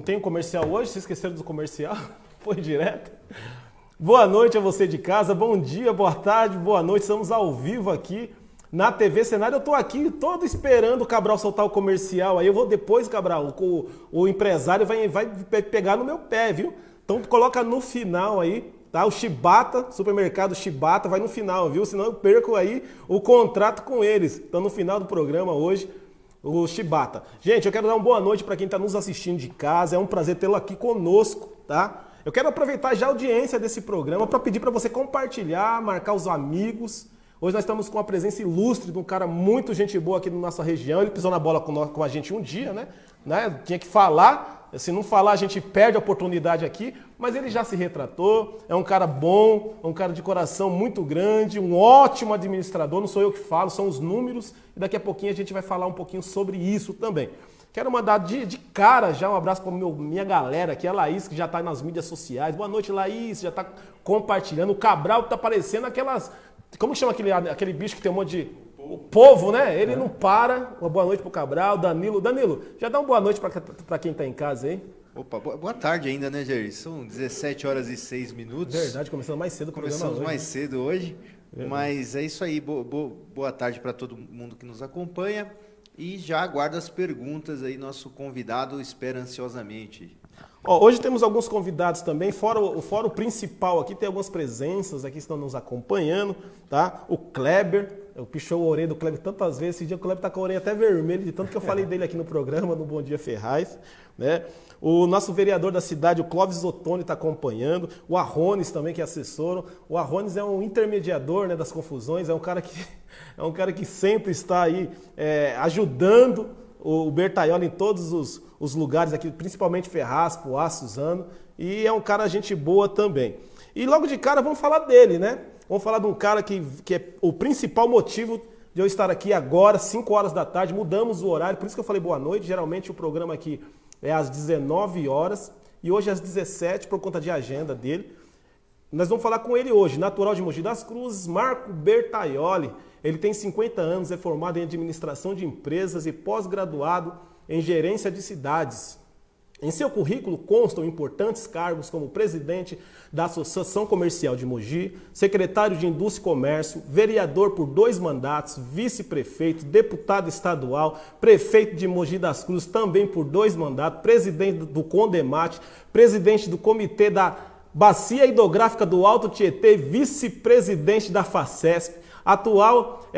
tem um comercial hoje? Vocês esqueceram do comercial? Foi direto? Boa noite a você de casa, bom dia, boa tarde, boa noite. Estamos ao vivo aqui na TV Cenário. Eu tô aqui todo esperando o Cabral soltar o comercial. Aí eu vou depois, Cabral, o empresário vai pegar no meu pé, viu? Então coloca no final aí, tá? O Chibata, supermercado Chibata, vai no final, viu? Senão eu perco aí o contrato com eles. Então no final do programa hoje, o Chibata. Gente, eu quero dar uma boa noite para quem está nos assistindo de casa. É um prazer tê-lo aqui conosco, tá? Eu quero aproveitar já a audiência desse programa para pedir para você compartilhar, marcar os amigos. Hoje nós estamos com a presença ilustre de um cara muito gente boa aqui na nossa região. Ele pisou na bola com a gente um dia, né? Tinha que falar. Se não falar, a gente perde a oportunidade aqui. Mas ele já se retratou. É um cara bom, um cara de coração muito grande, um ótimo administrador. Não sou eu que falo, são os números. E daqui a pouquinho a gente vai falar um pouquinho sobre isso também. Quero mandar de cara já um abraço para minha galera aqui, a Laís, que já está nas mídias sociais. Boa noite, Laís, já está compartilhando. O Cabral está parecendo aquelas... Como chama aquele bicho que tem um monte de... O povo, né? Ele não para. Uma boa noite pro Cabral, Danilo. Danilo, já dá uma boa noite para quem está em casa aí. Opa, boa tarde ainda, né, Jair? São 17 horas e 6 minutos. Verdade, começando mais cedo. Começamos mais né? cedo hoje, mas é isso aí. Boa tarde para todo mundo que nos acompanha. E já aguardo as perguntas aí, nosso convidado espera ansiosamente. Hoje temos alguns convidados também, fora o principal aqui, tem algumas presenças aqui que estão nos acompanhando, tá? O Kleber, eu pichou a orelha do Kleber tantas vezes, esse dia o Kleber tá com a orelha até vermelha, de tanto que eu falei dele aqui no programa, no Bom Dia Ferraz, né? O nosso vereador da cidade, o Clóvis Ottoni, está acompanhando, o Arrones também, que é assessor. O Arrones é um intermediador, né, das confusões, é um cara que sempre está aí ajudando o Bertaioli em todos os lugares aqui, principalmente Ferraz, Poá, Suzano, e é um cara gente boa também. E logo de cara vamos falar dele, né? Vamos falar de um cara que é o principal motivo de eu estar aqui agora, 5 horas da tarde, mudamos o horário, por isso que eu falei boa noite. Geralmente o programa aqui é às 19 horas e hoje às 17 por conta de agenda dele. Nós vamos falar com ele hoje, natural de Mogi das Cruzes, Marco Bertaioli. Ele tem 50 anos, é formado em administração de empresas e pós-graduado em gerência de cidades. Em seu currículo constam importantes cargos como presidente da Associação Comercial de Mogi, secretário de Indústria e Comércio, vereador por 2 mandatos, vice-prefeito, deputado estadual, prefeito de Mogi das Cruzes também por 2 mandatos, presidente do Condemate, presidente do Comitê da Bacia Hidrográfica do Alto Tietê, vice-presidente da FACESP,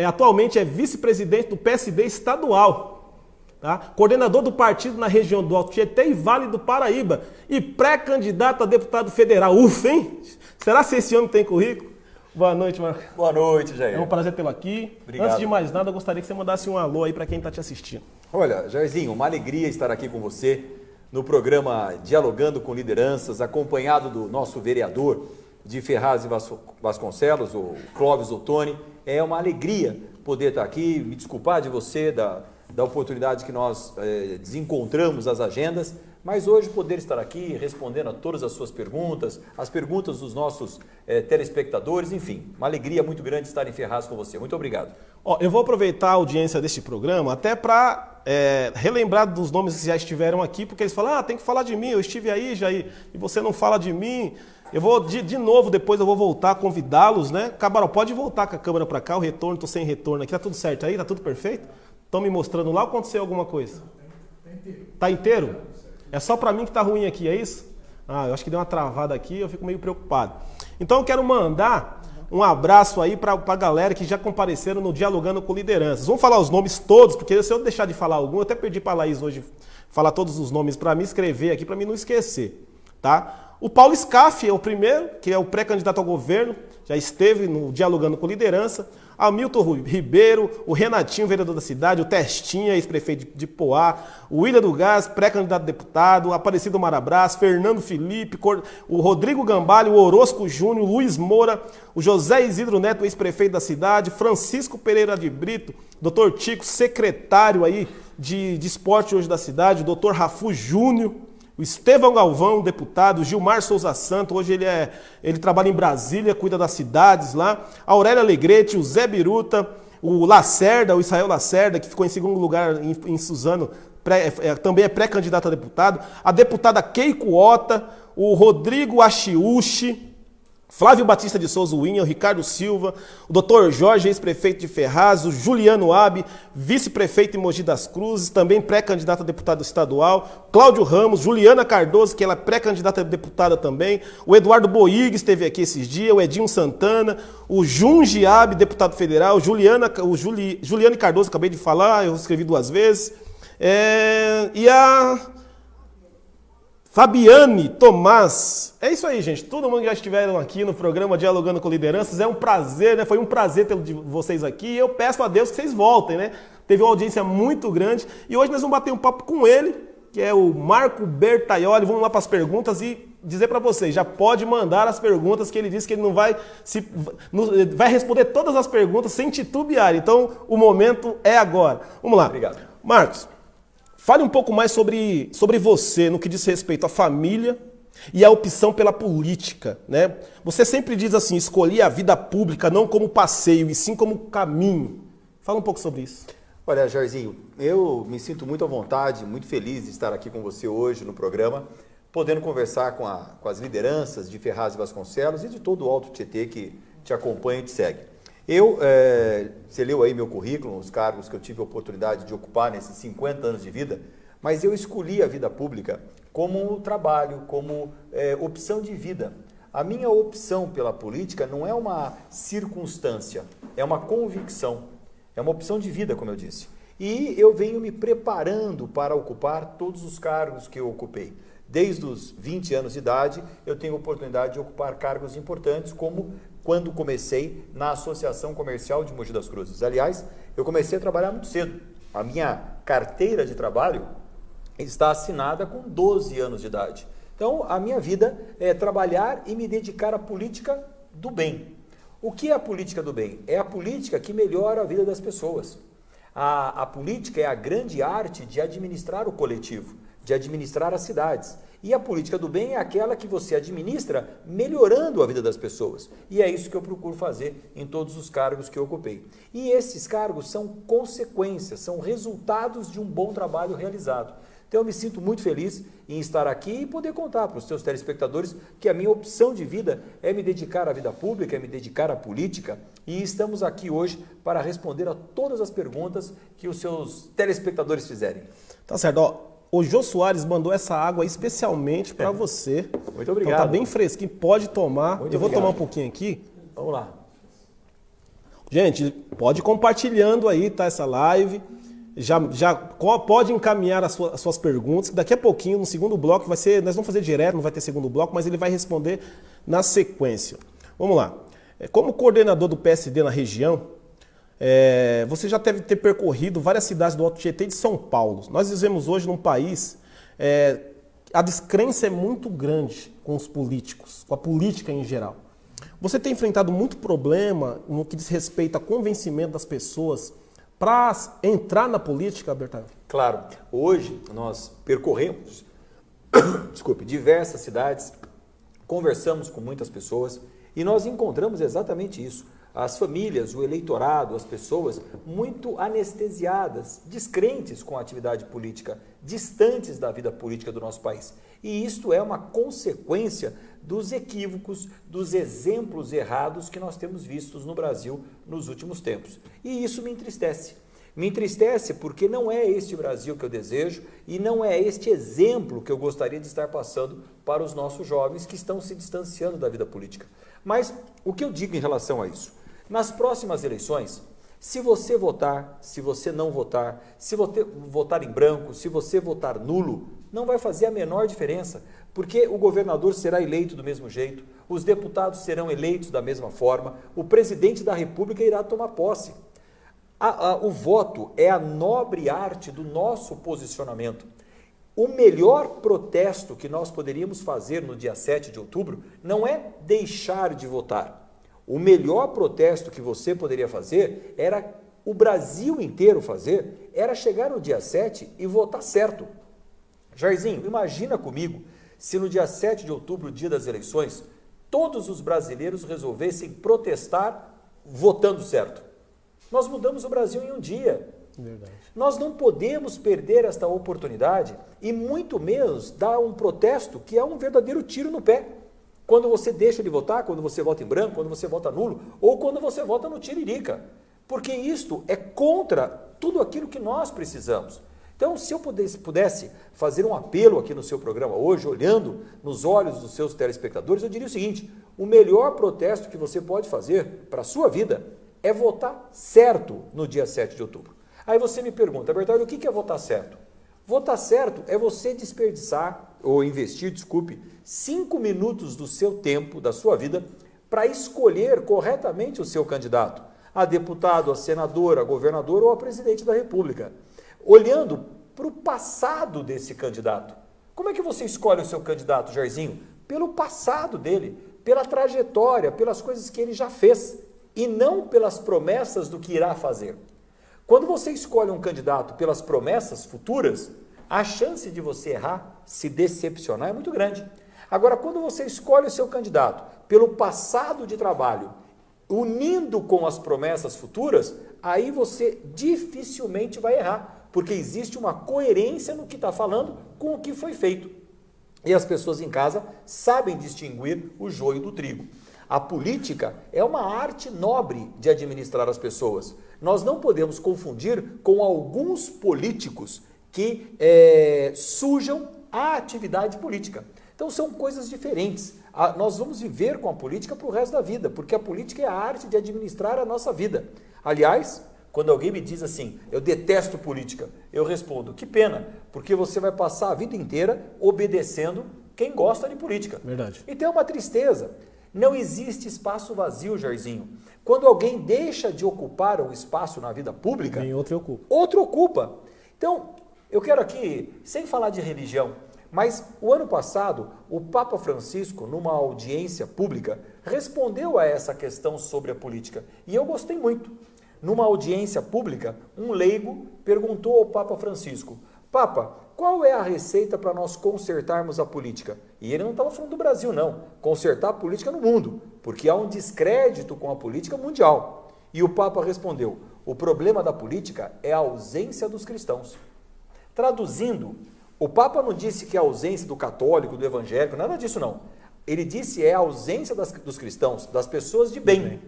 atualmente é vice-presidente do PSD estadual. Tá? Coordenador do partido na região do Alto Tietê e Vale do Paraíba e pré-candidato a deputado federal. Ufa, hein? Será que esse homem tem currículo? Boa noite, Marco. Boa noite, Jair. É um prazer tê-lo aqui. Obrigado. Antes de mais nada, eu gostaria que você mandasse um alô aí para quem está te assistindo. Olha, Jairzinho, uma alegria estar aqui com você no programa Dialogando com Lideranças, acompanhado do nosso vereador de Ferraz e Vasconcelos, o Clóvis Ottoni. É uma alegria poder estar aqui, me desculpar de você, da oportunidade que nós desencontramos as agendas, mas hoje poder estar aqui respondendo a todas as suas perguntas, as perguntas dos nossos telespectadores, enfim, uma alegria muito grande estar em Ferraz com você. Muito obrigado. Eu vou aproveitar a audiência deste programa até para relembrar dos nomes que já estiveram aqui, porque eles falam, tem que falar de mim, eu estive aí, Jair, e você não fala de mim. Eu vou, de novo, depois eu vou voltar a convidá-los, né? Cabral, pode voltar com a câmera para cá, o retorno, estou sem retorno aqui, tá tudo certo aí? Tá tudo perfeito? Estão me mostrando lá ou aconteceu alguma coisa? Tá inteiro? É só para mim que tá ruim aqui, é isso? Eu acho que deu uma travada aqui, eu fico meio preocupado. Então eu quero mandar um abraço aí para a galera que já compareceram no Dialogando com Lideranças. Vamos falar os nomes todos, porque se eu deixar de falar algum, eu até pedi para a Laís hoje falar todos os nomes para me escrever aqui, para mim não esquecer, tá? O Paulo Scaff é o primeiro, que é o pré-candidato ao governo, já esteve no Dialogando com Liderança. Hamilton Ribeiro, o Renatinho, vereador da cidade, o Testinha, ex-prefeito de Poá, o William do Gás, pré-candidato a deputado, Aparecido Marabras, Fernando Felipe, o Rodrigo Gambalho, o Orosco Júnior, Luiz Moura, o José Isidro Neto, ex-prefeito da cidade, Francisco Pereira de Brito, Dr. Tico, secretário aí de esporte hoje da cidade, o Dr. Rafu Júnior, o Estevão Galvão, deputado, o Gilmar Souza Santo, hoje ele trabalha em Brasília, cuida das cidades lá, a Aurélia Alegrete, o Zé Biruta, o Lacerda, o Israel Lacerda, que ficou em segundo lugar em Suzano, também é pré-candidato a deputado, a deputada Keiko Ota, o Rodrigo Achiuchi, Flávio Batista de Souza Winha, o Ricardo Silva, o Dr. Jorge, ex-prefeito de Ferraz, o Juliano Abi, vice-prefeito em Mogi das Cruzes, também pré-candidato a deputado estadual, Cláudio Ramos, Juliana Cardoso, que ela é pré-candidata a deputada também, o Eduardo Boig esteve aqui esses dias, o Edinho Santana, o Junji Abi, deputado federal, Juliane Cardoso, acabei de falar, eu escrevi 2 vezes, e a Fabiane Tomás. É isso aí, gente. Todo mundo que já estiveram aqui no programa Dialogando com Lideranças, é um prazer, né? Foi um prazer ter vocês aqui. Eu peço a Deus que vocês voltem, né? Teve uma audiência muito grande. E hoje nós vamos bater um papo com ele, que é o Marco Bertaioli. Vamos lá para as perguntas e dizer para vocês, já pode mandar as perguntas, que ele disse que ele não vai responder todas as perguntas sem titubear. Então, o momento é agora. Vamos lá. Obrigado. Marcos, fale um pouco mais sobre você no que diz respeito à família e à opção pela política, né? Você sempre diz assim, escolhi a vida pública não como passeio, e sim como caminho. Fala um pouco sobre isso. Olha, Jairzinho, eu me sinto muito à vontade, muito feliz de estar aqui com você hoje no programa, podendo conversar com as lideranças de Ferraz e Vasconcelos e de todo o Alto Tietê que te acompanha e te segue. Você leu aí meu currículo, os cargos que eu tive a oportunidade de ocupar nesses 50 anos de vida, mas eu escolhi a vida pública como trabalho, como opção de vida. A minha opção pela política não é uma circunstância, é uma convicção, é uma opção de vida, como eu disse. E eu venho me preparando para ocupar todos os cargos que eu ocupei. Desde os 20 anos de idade, eu tenho a oportunidade de ocupar cargos importantes, como quando comecei na Associação Comercial de Mogi das Cruzes. Aliás, eu comecei a trabalhar muito cedo. A minha carteira de trabalho está assinada com 12 anos de idade. Então, a minha vida é trabalhar e me dedicar à política do bem. O que é a política do bem? É a política que melhora a vida das pessoas. A política é a grande arte de administrar o coletivo, de administrar as cidades. E a política do bem é aquela que você administra melhorando a vida das pessoas. E é isso que eu procuro fazer em todos os cargos que eu ocupei. E esses cargos são consequências, são resultados de um bom trabalho realizado. Então eu me sinto muito feliz em estar aqui e poder contar para os seus telespectadores que a minha opção de vida é me dedicar à vida pública, é me dedicar à política, e estamos aqui hoje para responder a todas as perguntas que os seus telespectadores fizerem. Tá certo, ó. O Jô Soares mandou essa água especialmente para você. Muito obrigado. Então tá bem fresquinho, pode tomar. Muito eu vou obrigado. tomar um pouquinho aqui. Vamos lá. Gente, pode ir compartilhando aí, tá, essa live. Já pode encaminhar as suas perguntas. Daqui a pouquinho, no segundo bloco, nós vamos fazer direto, não vai ter segundo bloco, mas ele vai responder na sequência. Vamos lá. Como coordenador do PSD na região, você já deve ter percorrido várias cidades do Alto Tietê e de São Paulo. Nós vivemos hoje num país, a descrença é muito grande com os políticos, com a política em geral. Você tem enfrentado muito problema no que diz respeito ao convencimento das pessoas para entrar na política, Bertaioli? Claro, hoje nós percorremos diversas cidades, conversamos com muitas pessoas e nós encontramos exatamente isso. As famílias, o eleitorado, as pessoas muito anestesiadas, descrentes com a atividade política, distantes da vida política do nosso país. E isto é uma consequência dos equívocos, dos exemplos errados que nós temos vistos no Brasil nos últimos tempos. E isso me entristece. Me entristece porque não é este Brasil que eu desejo e não é este exemplo que eu gostaria de estar passando para os nossos jovens que estão se distanciando da vida política. Mas o que eu digo em relação a isso? Nas próximas eleições, se você votar, se você não votar, se você votar em branco, se você votar nulo, não vai fazer a menor diferença, porque o governador será eleito do mesmo jeito, os deputados serão eleitos da mesma forma, o presidente da República irá tomar posse. O voto é a nobre arte do nosso posicionamento. O melhor protesto que nós poderíamos fazer no dia 7 de outubro não é deixar de votar. O melhor protesto que você poderia fazer era o Brasil inteiro fazer, era chegar no dia 7 e votar certo. Jairzinho, imagina comigo se no dia 7 de outubro, dia das eleições, todos os brasileiros resolvessem protestar votando certo. Nós mudamos o Brasil em um dia. Verdade. Nós não podemos perder esta oportunidade e muito menos dar um protesto que é um verdadeiro tiro no pé. Quando você deixa de votar, quando você vota em branco, quando você vota nulo ou quando você vota no tiririca. Porque isto é contra tudo aquilo que nós precisamos. Então, se eu pudesse fazer um apelo aqui no seu programa hoje, olhando nos olhos dos seus telespectadores, eu diria o seguinte: o melhor protesto que você pode fazer para a sua vida é votar certo no dia 7 de outubro. Aí você me pergunta, Bertoldo, o que é votar certo? Votar certo é você desperdiçar, ou investir, 5 minutos do seu tempo, da sua vida, para escolher corretamente o seu candidato, a deputado, a senador, a governador ou a presidente da República. Olhando para o passado desse candidato. Como é que você escolhe o seu candidato, Jairzinho? Pelo passado dele, pela trajetória, pelas coisas que ele já fez, e não pelas promessas do que irá fazer. Quando você escolhe um candidato pelas promessas futuras, a chance de você errar, se decepcionar, é muito grande. Agora, quando você escolhe o seu candidato pelo passado de trabalho, unindo com as promessas futuras, aí você dificilmente vai errar, porque existe uma coerência no que está falando com o que foi feito. E as pessoas em casa sabem distinguir o joio do trigo. A política é uma arte nobre de administrar as pessoas. Nós não podemos confundir com alguns políticos que sujam a atividade política. Então são coisas diferentes. Nós vamos viver com a política para o resto da vida, porque a política é a arte de administrar a nossa vida. Aliás, quando alguém me diz assim, eu detesto política, eu respondo, que pena, porque você vai passar a vida inteira obedecendo quem gosta de política. Verdade. Então é uma tristeza. Não existe espaço vazio, Jairzinho. Quando alguém deixa de ocupar um espaço na vida pública, outro ocupa. Então, eu quero aqui, sem falar de religião, mas o ano passado, o Papa Francisco, numa audiência pública, respondeu a essa questão sobre a política. E eu gostei muito. Numa audiência pública, um leigo perguntou ao Papa Francisco, Papa, qual é a receita para nós consertarmos a política? E ele não estava falando do Brasil, não. Consertar a política no mundo, porque há um descrédito com a política mundial. E o Papa respondeu, o problema da política é a ausência dos cristãos. Traduzindo, o Papa não disse que é a ausência do católico, do evangélico, nada disso não. Ele disse é a ausência dos cristãos, das pessoas de bem.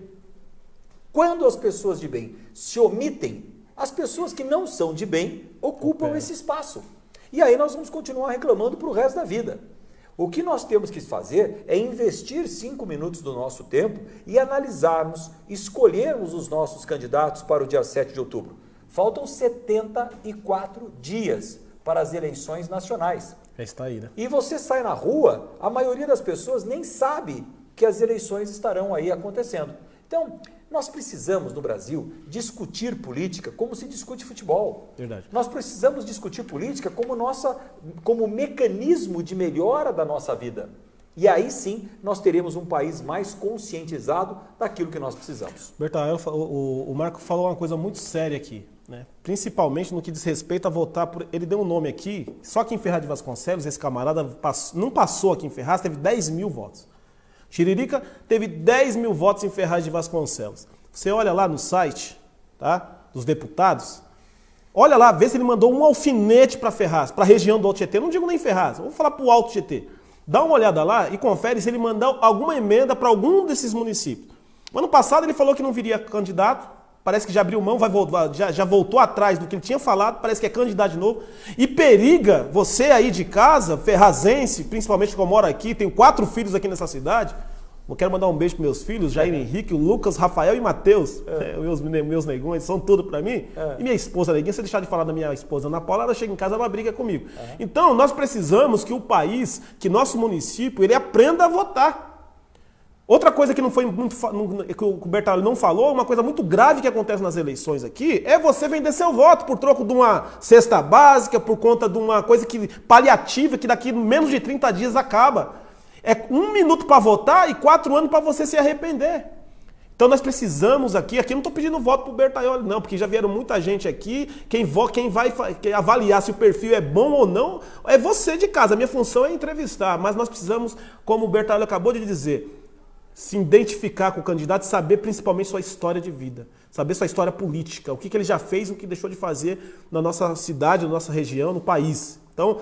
Quando as pessoas de bem se omitem, as pessoas que não são de bem ocupam esse espaço. E aí nós vamos continuar reclamando para o resto da vida. O que nós temos que fazer é investir 5 minutos do nosso tempo e analisarmos, escolhermos os nossos candidatos para o dia 7 de outubro. Faltam 74 dias para as eleições nacionais. Está aí, né? E você sai na rua, a maioria das pessoas nem sabe que as eleições estarão aí acontecendo. Então, nós precisamos, no Brasil, discutir política como se discute futebol. Verdade. Nós precisamos discutir política como mecanismo de melhora da nossa vida. E aí sim, nós teremos um país mais conscientizado daquilo que nós precisamos. Bertoldo, o Marco falou uma coisa muito séria aqui, né? Principalmente no que diz respeito a votar por... Ele deu um nome aqui, só que em Ferraz de Vasconcelos, esse camarada não passou aqui em Ferraz, teve 10 mil votos. Tiririca teve 10 mil votos em Ferraz de Vasconcelos. Você olha lá no site, tá, dos deputados, olha lá, vê se ele mandou um alfinete para Ferraz, para a região do Alto Tietê. Não digo nem Ferraz, vou falar para o Alto Tietê. Dá uma olhada lá e confere se ele mandou alguma emenda para algum desses municípios. O ano passado ele falou que não viria candidato, parece que já abriu mão, já voltou atrás do que ele tinha falado, parece que é candidato de novo. E periga você aí de casa, ferrazense, principalmente que eu moro aqui, tenho 4 filhos aqui nessa cidade. Eu quero mandar um beijo para meus filhos, Jair Henrique, Lucas, Rafael e Matheus. Meus negões, são tudo para mim. E minha esposa, neguinha, se eu deixar de falar da minha esposa Ana Paula, ela chega em casa, ela briga comigo. Então, nós precisamos que o país, que nosso município, ele aprenda a votar. Outra coisa que não foi muito, que o Bertoldo não falou, uma coisa muito grave que acontece nas eleições aqui, é você vender seu voto por troco de uma cesta básica, por conta de uma coisa paliativa que daqui menos de 30 dias acaba. É 1 minuto para votar e 4 anos para você se arrepender. Então nós precisamos aqui eu não estou pedindo voto para o Bertoldo não, porque já vieram muita gente aqui, quem vai avaliar se o perfil é bom ou não, é você de casa. A minha função é entrevistar, mas nós precisamos, como o Bertoldo acabou de dizer, se identificar com o candidato e saber principalmente sua história de vida, saber sua história política, o que ele já fez, o que deixou de fazer na nossa cidade, na nossa região, no país. Então,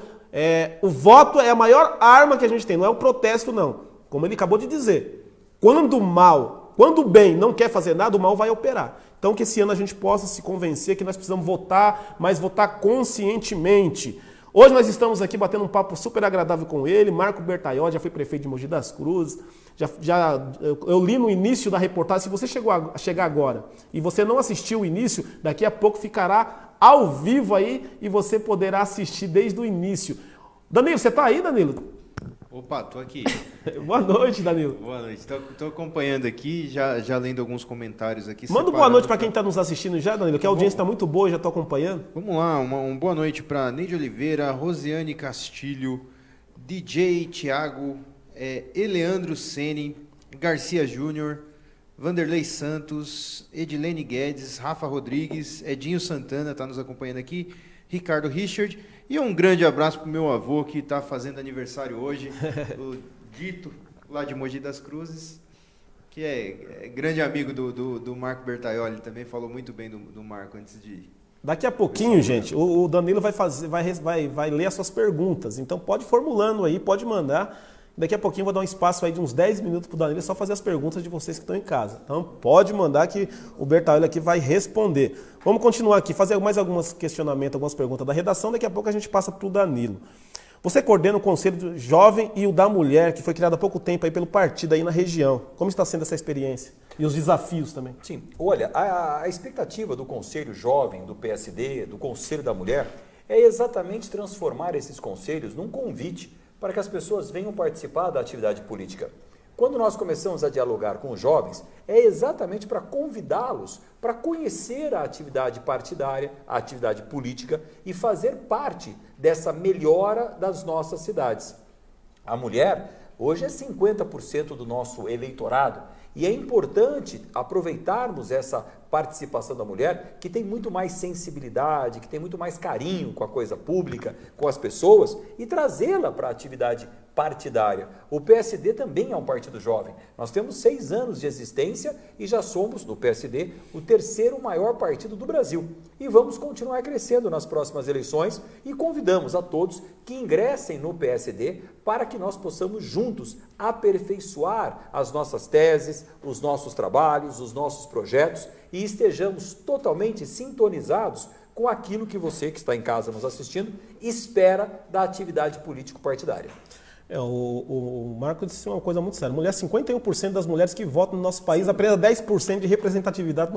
o voto é a maior arma que a gente tem, não é o protesto não. Como ele acabou de dizer, quando o bem não quer fazer nada, o mal vai operar. Então que esse ano a gente possa se convencer que nós precisamos votar, mas votar conscientemente. Hoje nós estamos aqui batendo um papo super agradável com ele, Marco Bertaioli, já foi prefeito de Mogi das Cruzes, eu li no início da reportagem, se você chegar agora e você não assistiu o início, daqui a pouco ficará ao vivo aí e você poderá assistir desde o início. Danilo, você está aí, Danilo? Opa, tô aqui. Boa noite, Danilo. Boa noite. Tô acompanhando aqui, já lendo alguns comentários aqui. Manda boa noite para quem está nos assistindo já, Danilo, que a audiência está muito boa, já estou acompanhando. Vamos lá, uma boa noite para Neide Oliveira, Rosiane Castilho, DJ Thiago, Eleandro Sene, Garcia Júnior, Vanderlei Santos, Edilene Guedes, Rafa Rodrigues, Edinho Santana está nos acompanhando aqui, Ricardo Richard. E um grande abraço para o meu avô, que está fazendo aniversário hoje, o Dito, lá de Mogi das Cruzes, que é grande amigo do Marco Bertaioli, também falou muito bem do Marco antes de ir. Daqui a pouquinho, gente, o Danilo vai ler as suas perguntas, então pode ir formulando aí, pode mandar. Daqui a pouquinho eu vou dar um espaço aí de uns 10 minutos para o Danilo só fazer as perguntas de vocês que estão em casa. Então pode mandar que o Bertaioli aqui vai responder. Vamos continuar aqui, fazer mais alguns questionamentos, algumas perguntas da redação, daqui a pouco a gente passa para o Danilo. Você coordena o Conselho do Jovem e o da Mulher, que foi criado há pouco tempo aí pelo partido aí na região. Como está sendo essa experiência? E os desafios também? Sim, olha, a expectativa do Conselho Jovem, do PSD, do Conselho da Mulher, é exatamente transformar esses conselhos num convite para que as pessoas venham participar da atividade política. Quando nós começamos a dialogar com os jovens, é exatamente para convidá-los para conhecer a atividade partidária, a atividade política e fazer parte dessa melhora das nossas cidades. A mulher, hoje, é 50% do nosso eleitorado e é importante aproveitarmos essa participação da mulher, que tem muito mais sensibilidade, que tem muito mais carinho com a coisa pública, com as pessoas, e trazê-la para a atividade partidária. O PSD também é um partido jovem. Nós temos 6 anos de existência e já somos, no PSD, o 3º maior partido do Brasil. E vamos continuar crescendo nas próximas eleições e convidamos a todos que ingressem no PSD para que nós possamos juntos aperfeiçoar as nossas teses, os nossos trabalhos, os nossos projetos e estejamos totalmente sintonizados com aquilo que você que está em casa nos assistindo espera da atividade político-partidária. O Marco disse uma coisa muito séria. Mulher, 51% das mulheres que votam no nosso país, apenas 10% de representatividade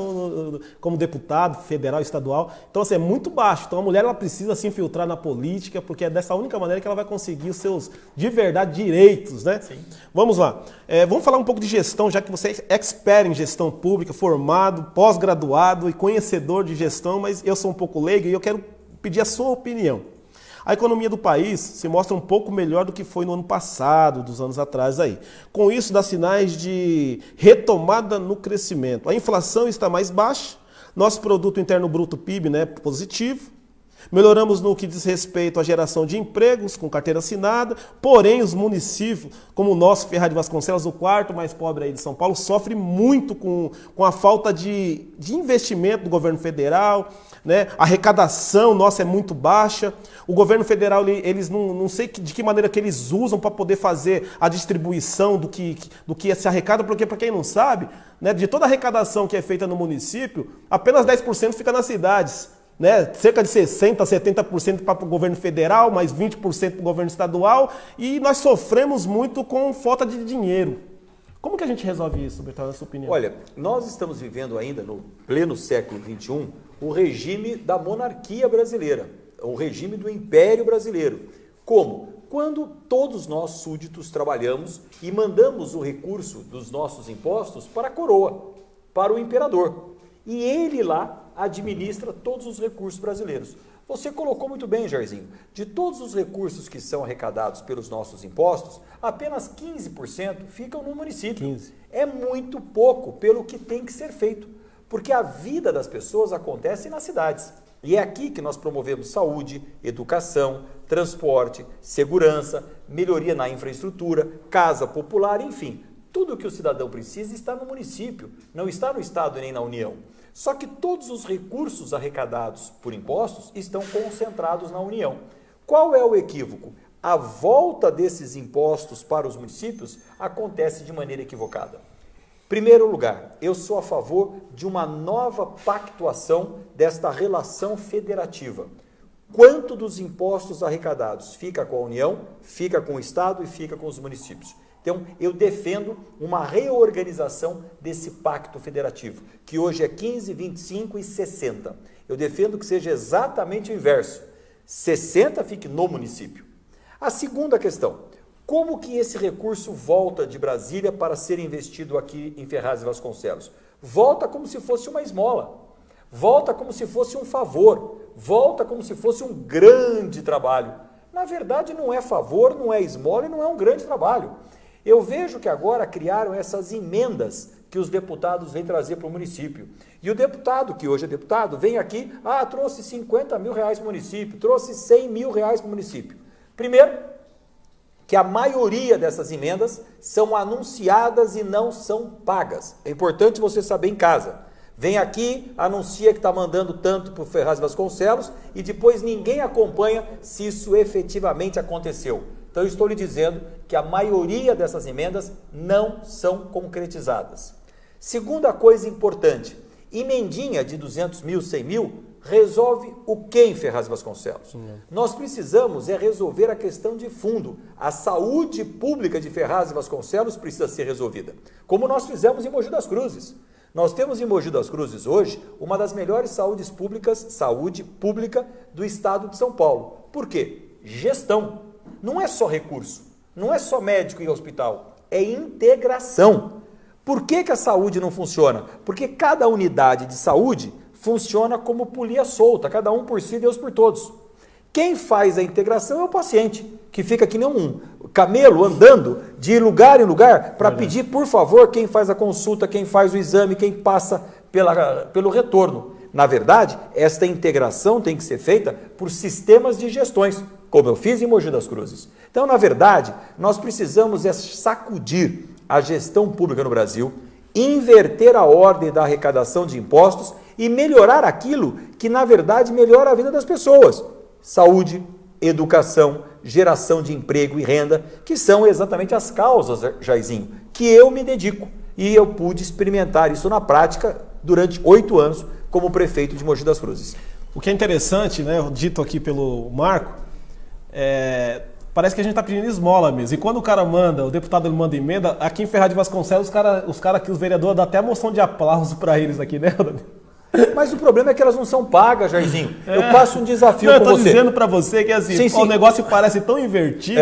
como deputado federal, estadual. Então, assim, é muito baixo. Então, a mulher ela precisa se infiltrar na política, porque é dessa única maneira que ela vai conseguir os seus, de verdade, direitos, né? Sim. Vamos lá. Vamos falar um pouco de gestão, já que você é expert em gestão pública, formado, pós-graduado e conhecedor de gestão, mas eu sou um pouco leigo e eu quero pedir a sua opinião. A economia do país se mostra um pouco melhor do que foi no ano passado, dos anos atrás aí. Com isso, dá sinais de retomada no crescimento. A inflação está mais baixa, nosso produto interno bruto PIB, né, positivo. Melhoramos no que diz respeito à geração de empregos com carteira assinada, porém os municípios, como o nosso Ferraz de Vasconcelos, o 4º mais pobre aí de São Paulo, sofre muito com a falta de investimento do governo federal, né? A arrecadação nossa é muito baixa. O governo federal, eles não sei de que maneira que eles usam para poder fazer a distribuição do que se arrecada, porque para quem não sabe, né, de toda a arrecadação que é feita no município, apenas 10% fica nas cidades. Né? Cerca de 60%, 70% para o governo federal, mais 20% para o governo estadual, e nós sofremos muito com falta de dinheiro. Como que a gente resolve isso, Bertaioli, na sua opinião? Olha, nós estamos vivendo ainda no pleno século XXI o regime da monarquia brasileira, o regime do Império Brasileiro. Como? Quando todos nós súditos trabalhamos e mandamos o recurso dos nossos impostos para a coroa, para o imperador. E ele lá administra todos os recursos brasileiros. Você colocou muito bem, Jairzinho, de todos os recursos que são arrecadados pelos nossos impostos, apenas 15% ficam no município. 15%. É muito pouco pelo que tem que ser feito, porque a vida das pessoas acontece nas cidades. E é aqui que nós promovemos saúde, educação, transporte, segurança, melhoria na infraestrutura, casa popular, enfim. tudo que o cidadão precisa está no município, não está no Estado nem na União. Só que todos os recursos arrecadados por impostos estão concentrados na União. Qual é o equívoco? A volta desses impostos para os municípios acontece de maneira equivocada. Primeiro lugar, eu sou a favor de uma nova pactuação desta relação federativa. Quanto dos impostos arrecadados fica com a União, fica com o Estado e fica com os municípios. Então, eu defendo uma reorganização desse pacto federativo, que hoje é 15, 25 e 60. Eu defendo que seja exatamente o inverso. 60 fique no município. A segunda questão, como que esse recurso volta de Brasília para ser investido aqui em Ferraz e Vasconcelos? Volta como se fosse uma esmola, volta como se fosse um favor, volta como se fosse um grande trabalho. Na verdade, não é favor, não é esmola e não é um grande trabalho. Eu vejo que agora criaram essas emendas que os deputados vêm trazer para o município. E o deputado, que hoje é deputado, vem aqui, trouxe 50 mil reais para o município, trouxe 100 mil reais para o município. Primeiro, que a maioria dessas emendas são anunciadas e não são pagas. É importante você saber em casa. Vem aqui, anuncia que está mandando tanto para o Ferraz e Vasconcelos e depois ninguém acompanha se isso efetivamente aconteceu. Então, eu estou lhe dizendo que a maioria dessas emendas não são concretizadas. Segunda coisa importante, emendinha de 200 mil, 100 mil, resolve o que em Ferraz e Vasconcelos? Nós precisamos resolver a questão de fundo. A saúde pública de Ferraz e Vasconcelos precisa ser resolvida, como nós fizemos em Mogi das Cruzes. Nós temos em Mogi das Cruzes hoje uma das melhores saúde pública do estado de São Paulo. Por quê? Gestão. Não é só recurso, não é só médico e hospital, é integração. Por que a saúde não funciona? Porque cada unidade de saúde funciona como polia solta, cada um por si, Deus por todos. Quem faz a integração é o paciente, que fica que nem um camelo andando de lugar em lugar para pedir, por favor, quem faz a consulta, quem faz o exame, quem passa pelo retorno. Na verdade, esta integração tem que ser feita por sistemas de gestões, como eu fiz em Mogi das Cruzes. Então, na verdade, nós precisamos sacudir a gestão pública no Brasil, inverter a ordem da arrecadação de impostos e melhorar aquilo que, na verdade, melhora a vida das pessoas. Saúde, educação, geração de emprego e renda, que são exatamente as causas, Jairzinho, que eu me dedico. E eu pude experimentar isso na prática durante 8 anos como prefeito de Mogi das Cruzes. O que é interessante, né, dito aqui pelo Marco, parece que a gente está pedindo esmola mesmo. E quando o deputado ele manda emenda, aqui em Ferraz de Vasconcelos, os caras aqui, os vereadores, dão até moção de aplauso para eles aqui, né, Mas o problema é que elas não são pagas, Jairzinho. Eu passo um desafio com você. Eu estou dizendo para você que assim, sim. O negócio parece tão invertido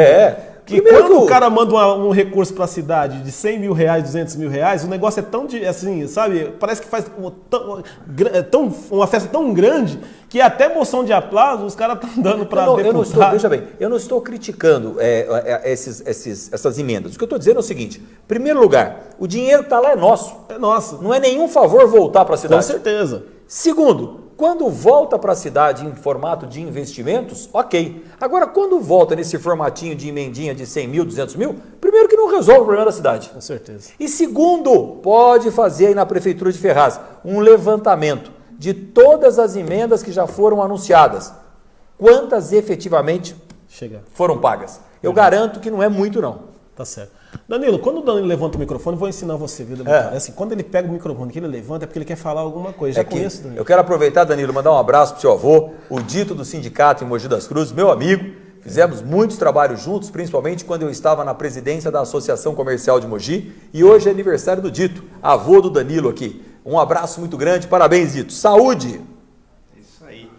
que primeiro quando o cara manda um recurso para a cidade de 100 mil reais, 200 mil reais, o negócio é tão, assim, sabe, parece que faz uma festa tão grande que até moção de aplauso os caras estão dando para deputado. Veja bem, eu não estou criticando essas emendas. O que eu estou dizendo é o seguinte, em primeiro lugar, o dinheiro que está lá é nosso. É nosso. Não é nenhum favor voltar para a cidade. Com certeza. Segundo, quando volta para a cidade em formato de investimentos, ok. Agora, quando volta nesse formatinho de emendinha de 100 mil, 200 mil, primeiro que não resolve o problema da cidade. Com certeza. E segundo, pode fazer aí na Prefeitura de Ferraz um levantamento de todas as emendas que já foram anunciadas. Quantas efetivamente foram pagas? Eu garanto que não é muito, não. Tá certo. Danilo, quando o Danilo levanta o microfone, eu vou ensinar você, viu, Danilo? Assim, quando ele pega o microfone que ele levanta, é porque ele quer falar alguma coisa. Já conheço, Danilo. Eu quero aproveitar, Danilo, mandar um abraço pro seu avô, o Dito do sindicato em Mogi das Cruzes, meu amigo. Fizemos muitos trabalhos juntos, principalmente quando eu estava na presidência da Associação Comercial de Mogi. E hoje é aniversário do Dito, avô do Danilo aqui. Um abraço muito grande, parabéns, Dito. Saúde! Isso aí.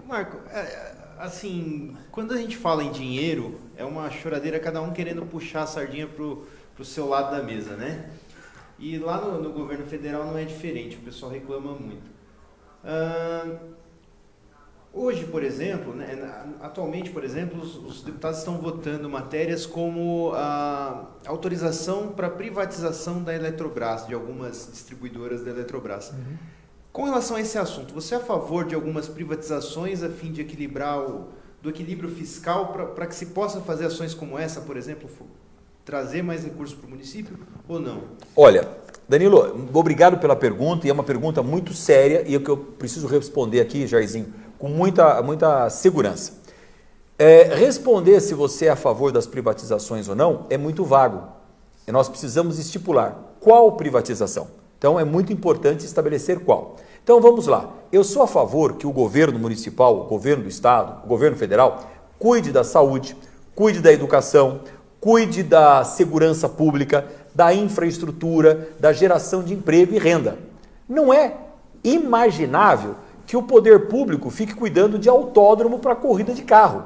Marco, assim, quando a gente fala em dinheiro, é uma choradeira, cada um querendo puxar a sardinha pro seu lado da mesa, né? E lá no governo federal não é diferente, o pessoal reclama muito. Hoje, por exemplo, né, atualmente, por exemplo, os deputados estão votando matérias como a autorização para privatização da Eletrobras, de algumas distribuidoras da Eletrobras. Com relação a esse assunto, você é a favor de algumas privatizações a fim de equilibrar do equilíbrio fiscal para que se possa fazer ações como essa, por exemplo, trazer mais recursos para o município ou não? Olha, Danilo, obrigado pela pergunta, e é uma pergunta muito séria e é o que eu preciso responder aqui, Jairzinho, com muita segurança. Responder se você é a favor das privatizações ou não é muito vago. E nós precisamos estipular qual privatização. Então é muito importante estabelecer qual. Então vamos lá. Eu sou a favor que o governo municipal, o governo do estado, o governo federal, cuide da saúde, cuide da educação, cuide da segurança pública, da infraestrutura, da geração de emprego e renda. Não é imaginável que o poder público fique cuidando de autódromo para corrida de carro,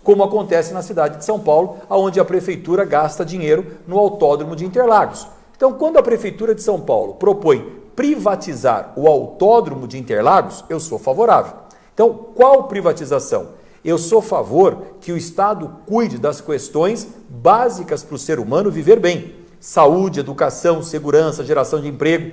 como acontece na cidade de São Paulo, onde a prefeitura gasta dinheiro no autódromo de Interlagos. Então, quando a prefeitura de São Paulo propõe privatizar o autódromo de Interlagos, eu sou favorável. Então, qual privatização? Eu sou a favor que o Estado cuide das questões básicas para o ser humano viver bem. Saúde, educação, segurança, geração de emprego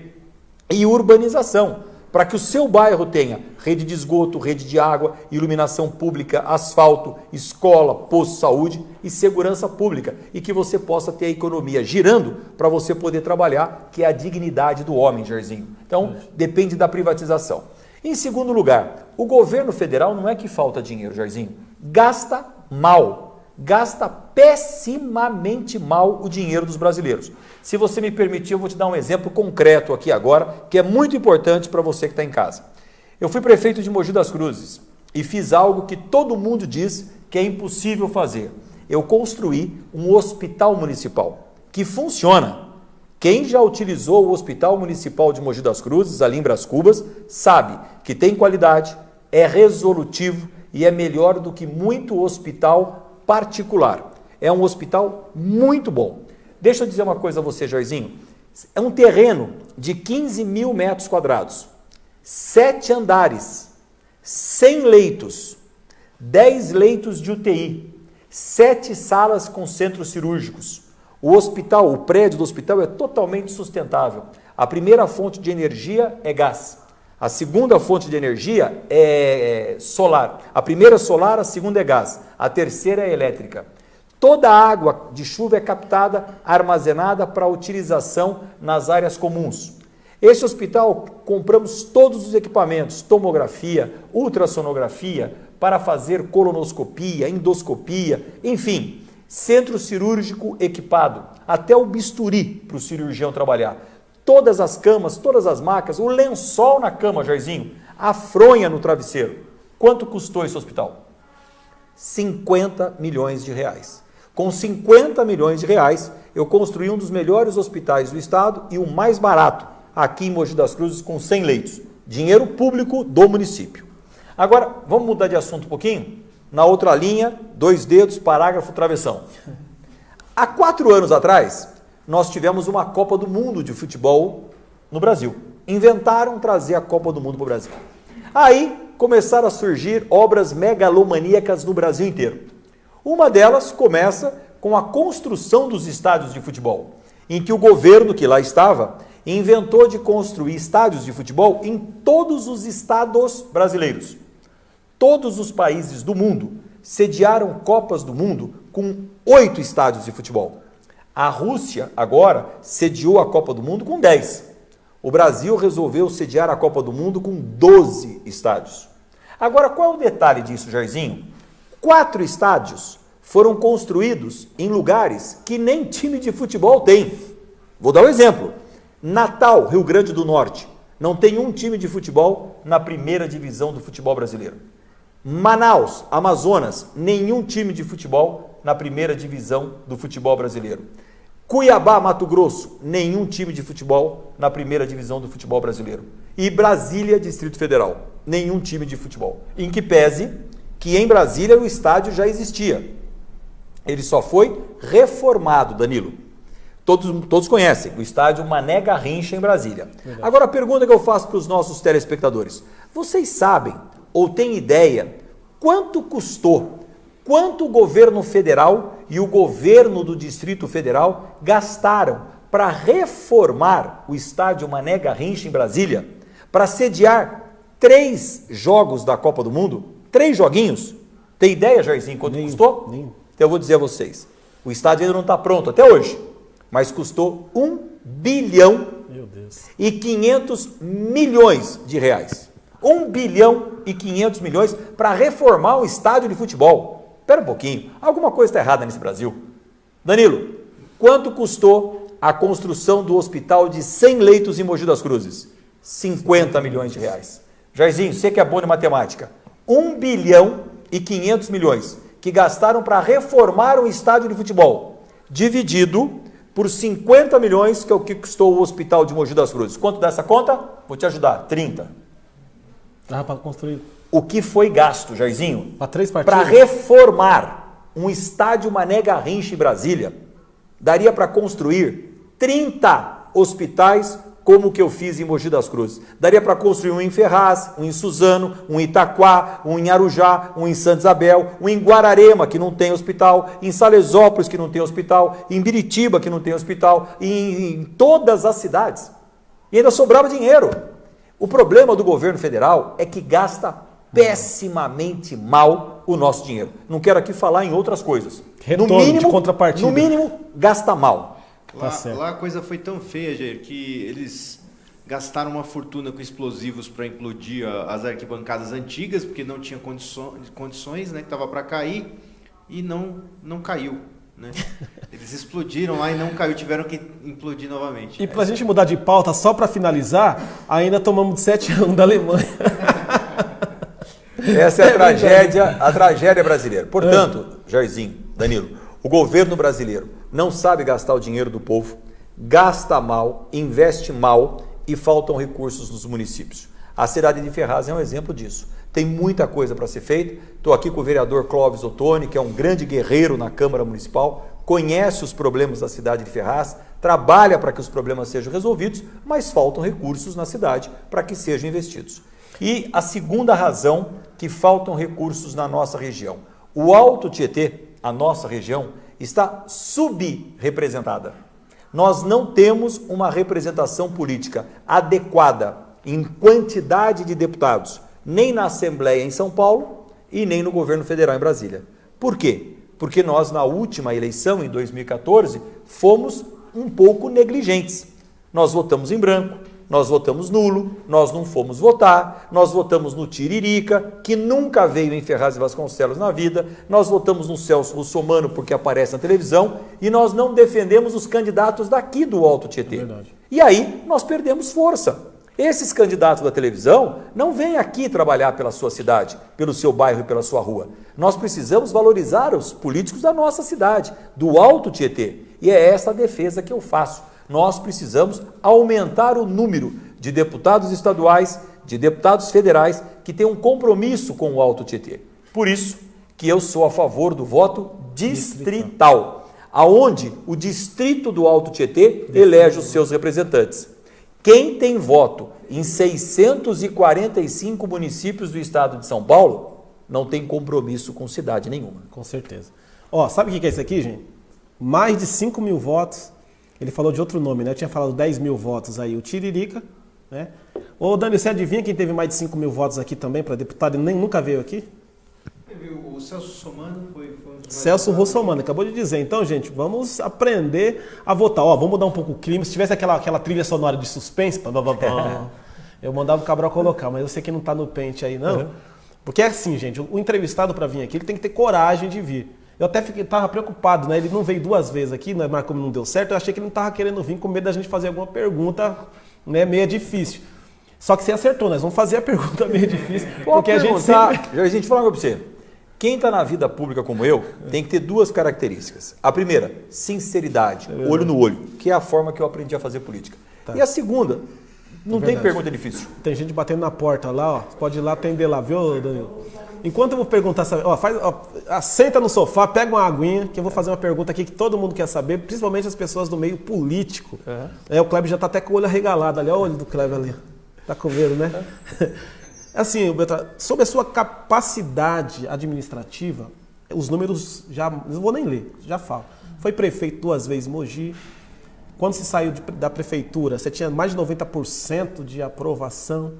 e urbanização, para que o seu bairro tenha rede de esgoto, rede de água, iluminação pública, asfalto, escola, posto de saúde e segurança pública, e que você possa ter a economia girando para você poder trabalhar, que é a dignidade do homem, Jairzinho. Então, depende da privatização. Em segundo lugar, o governo federal não é que falta dinheiro, Jairzinho, gasta mal, gasta pessimamente mal o dinheiro dos brasileiros. Se você me permitir, eu vou te dar um exemplo concreto aqui agora, que é muito importante para você que está em casa. Eu fui prefeito de Mogi das Cruzes e fiz algo que todo mundo diz que é impossível fazer. Eu construí um hospital municipal que funciona. Quem já utilizou o Hospital Municipal de Mogi das Cruzes, ali em Brás Cubas, sabe que tem qualidade, é resolutivo e é melhor do que muito hospital particular. É um hospital muito bom. Deixa eu dizer uma coisa a você, Jairzinho. É um terreno de 15 mil metros quadrados, 7 andares, 100 leitos, 10 leitos de UTI, 7 salas com centros cirúrgicos. O hospital, o prédio do hospital é totalmente sustentável. A primeira fonte de energia é gás. A segunda fonte de energia é solar. A primeira é solar, a segunda é gás. A terceira é elétrica. Toda a água de chuva é captada, armazenada para utilização nas áreas comuns. Esse hospital, compramos todos os equipamentos, tomografia, ultrassonografia, para fazer colonoscopia, endoscopia, enfim, centro cirúrgico equipado, até o bisturi para o cirurgião trabalhar. Todas as camas, todas as macas, o lençol na cama, Jairzinho, a fronha no travesseiro. Quanto custou esse hospital? 50 milhões de reais. Com 50 milhões de reais, eu construí um dos melhores hospitais do estado e o mais barato, aqui em Mogi das Cruzes, com 100 leitos. Dinheiro público do município. Agora, vamos mudar de assunto um pouquinho? Na outra linha, 2 dedos, parágrafo, travessão. Há 4 anos atrás, nós tivemos uma Copa do Mundo de futebol no Brasil. Inventaram trazer a Copa do Mundo para o Brasil. Aí começaram a surgir obras megalomaníacas no Brasil inteiro. Uma delas começa com a construção dos estádios de futebol, em que o governo que lá estava inventou de construir estádios de futebol em todos os estados brasileiros. Todos os países do mundo sediaram Copas do Mundo com 8 estádios de futebol. A Rússia agora sediou a Copa do Mundo com 10. O Brasil resolveu sediar a Copa do Mundo com 12 estádios. Agora, qual é o detalhe disso, Jairzinho? 4 estádios foram construídos em lugares que nem time de futebol tem. Vou dar um exemplo. Natal, Rio Grande do Norte, não tem um time de futebol na primeira divisão do futebol brasileiro. Manaus, Amazonas, nenhum time de futebol na primeira divisão do futebol brasileiro. Cuiabá, Mato Grosso, nenhum time de futebol na primeira divisão do futebol brasileiro. E Brasília, Distrito Federal, nenhum time de futebol. Em que pese que em Brasília o estádio já existia. Ele só foi reformado, Danilo. Todos conhecem o estádio Mané Garrincha em Brasília. Verdade. Agora a pergunta que eu faço para os nossos telespectadores. Vocês sabem ou têm ideia quanto custou, quanto o governo federal e o governo do Distrito Federal gastaram para reformar o estádio Mané Garrincha em Brasília, para sediar 3 jogos da Copa do Mundo? 3 joguinhos? Tem ideia, Jairzinho, quanto custou? Então eu vou dizer a vocês. O estádio ainda não está pronto até hoje, mas custou 1 bilhão Meu Deus. e 500 milhões de reais. 1 bilhão e 500 milhões para reformar um estádio de futebol. Espera um pouquinho, alguma coisa está errada nesse Brasil. Danilo, quanto custou a construção do hospital de 100 leitos em Mogi das Cruzes? 50 milhões de reais. Jairzinho, você que é bom de matemática, 1 bilhão e 500 milhões que gastaram para reformar um estádio de futebol, dividido por 50 milhões, que é o que custou o hospital de Mogi das Cruzes. Quanto dá essa conta? Vou te ajudar, 30. Dava para construir. O que foi gasto, Jairzinho? Para 3 partidas? Para reformar um estádio Mané Garrincha em Brasília, daria para construir 30 hospitais como o que eu fiz em Mogi das Cruzes. Daria para construir um em Ferraz, um em Suzano, um em Itaquá, um em Arujá, um em Santa Isabel, um em Guararema, que não tem hospital, em Salesópolis, que não tem hospital, em Biritiba, que não tem hospital, em todas as cidades. E ainda sobrava dinheiro. O problema do governo federal é que gasta pessimamente mal o nosso dinheiro. Não quero aqui falar em outras coisas. Retorno de contrapartida. No mínimo, gasta mal. Lá a coisa foi tão feia, Jair, que eles gastaram uma fortuna com explosivos para implodir as arquibancadas antigas, porque não tinha condições, né, que estava para cair, e não caiu. Né? Eles explodiram lá e não caiu, tiveram que implodir novamente. E para a gente mudar de pauta, só para finalizar, ainda tomamos de 7-1 da Alemanha. Essa é a tragédia brasileira. Portanto, Jairzinho, Danilo, o governo brasileiro não sabe gastar o dinheiro do povo, gasta mal, investe mal e faltam recursos nos municípios. A cidade de Ferraz é um exemplo disso. Tem muita coisa para ser feita. Estou aqui com o vereador Clóvis Ottoni, que é um grande guerreiro na Câmara Municipal, conhece os problemas da cidade de Ferraz, trabalha para que os problemas sejam resolvidos, mas faltam recursos na cidade para que sejam investidos. E a segunda razão que faltam recursos na nossa região. O Alto Tietê, a nossa região, está subrepresentada. Nós não temos uma representação política adequada em quantidade de deputados, nem na Assembleia em São Paulo e nem no governo federal em Brasília. Por quê? Porque nós, na última eleição, em 2014, fomos um pouco negligentes. Nós votamos em branco, nós votamos nulo, nós não fomos votar, nós votamos no Tiririca, que nunca veio em Ferraz e Vasconcelos na vida, nós votamos no Celso Russomano porque aparece na televisão e nós não defendemos os candidatos daqui do Alto Tietê. Verdade. E aí nós perdemos força. Esses candidatos da televisão não vêm aqui trabalhar pela sua cidade, pelo seu bairro e pela sua rua. Nós precisamos valorizar os políticos da nossa cidade, do Alto Tietê. E é essa a defesa que eu faço. Nós precisamos aumentar o número de deputados estaduais, de deputados federais que têm um compromisso com o Alto Tietê. Por isso que eu sou a favor do voto distrital, aonde o distrito do Alto Tietê elege os seus representantes. Quem tem voto em 645 municípios do estado de São Paulo não tem compromisso com cidade nenhuma. Com certeza. Ó, sabe o que é isso aqui, gente? Mais de 5 mil votos. Ele falou de outro nome, né? Eu tinha falado 10 mil votos aí, o Tiririca, né? Ô, Dani, você adivinha quem teve mais de 5 mil votos aqui também para deputado e nunca veio aqui? O Celso Russomano foi Celso Russomano, acabou de dizer. Então, gente, vamos aprender a votar. Ó, vamos mudar um pouco o clima. Se tivesse aquela trilha sonora de suspense, eu mandava o Cabral colocar, mas eu sei que não tá no pente aí, não. Porque é assim, gente, o entrevistado para vir aqui, ele tem que ter coragem de vir. Eu até estava preocupado, né? Ele não veio 2 vezes aqui, né? Mas como não deu certo, eu achei que ele não estava querendo vir com medo da gente fazer alguma pergunta, né, meio difícil. Só que você acertou, nós vamos fazer a pergunta meio difícil. Porque a gente sempre... A gente fala para você, quem está na vida pública como eu, tem que ter 2 características. A primeira, sinceridade, olho no olho, que é a forma que eu aprendi a fazer política. Tá. E a segunda, não tem pergunta difícil. Tem gente batendo na porta lá, ó. Você pode ir lá atender lá, viu, Danilo? Enquanto eu vou perguntar, senta no sofá, pega uma aguinha, que eu vou fazer uma pergunta aqui que todo mundo quer saber, principalmente as pessoas do meio político. O Kleber já está até com o olho arregalado ali, olha o olho do Kleber ali. Tá com medo, né? Assim, Beltrão, sobre a sua capacidade administrativa, os números já, não vou nem ler, já falo. Foi prefeito 2 vezes em Mogi. Quando você saiu da prefeitura, você tinha mais de 90% de aprovação,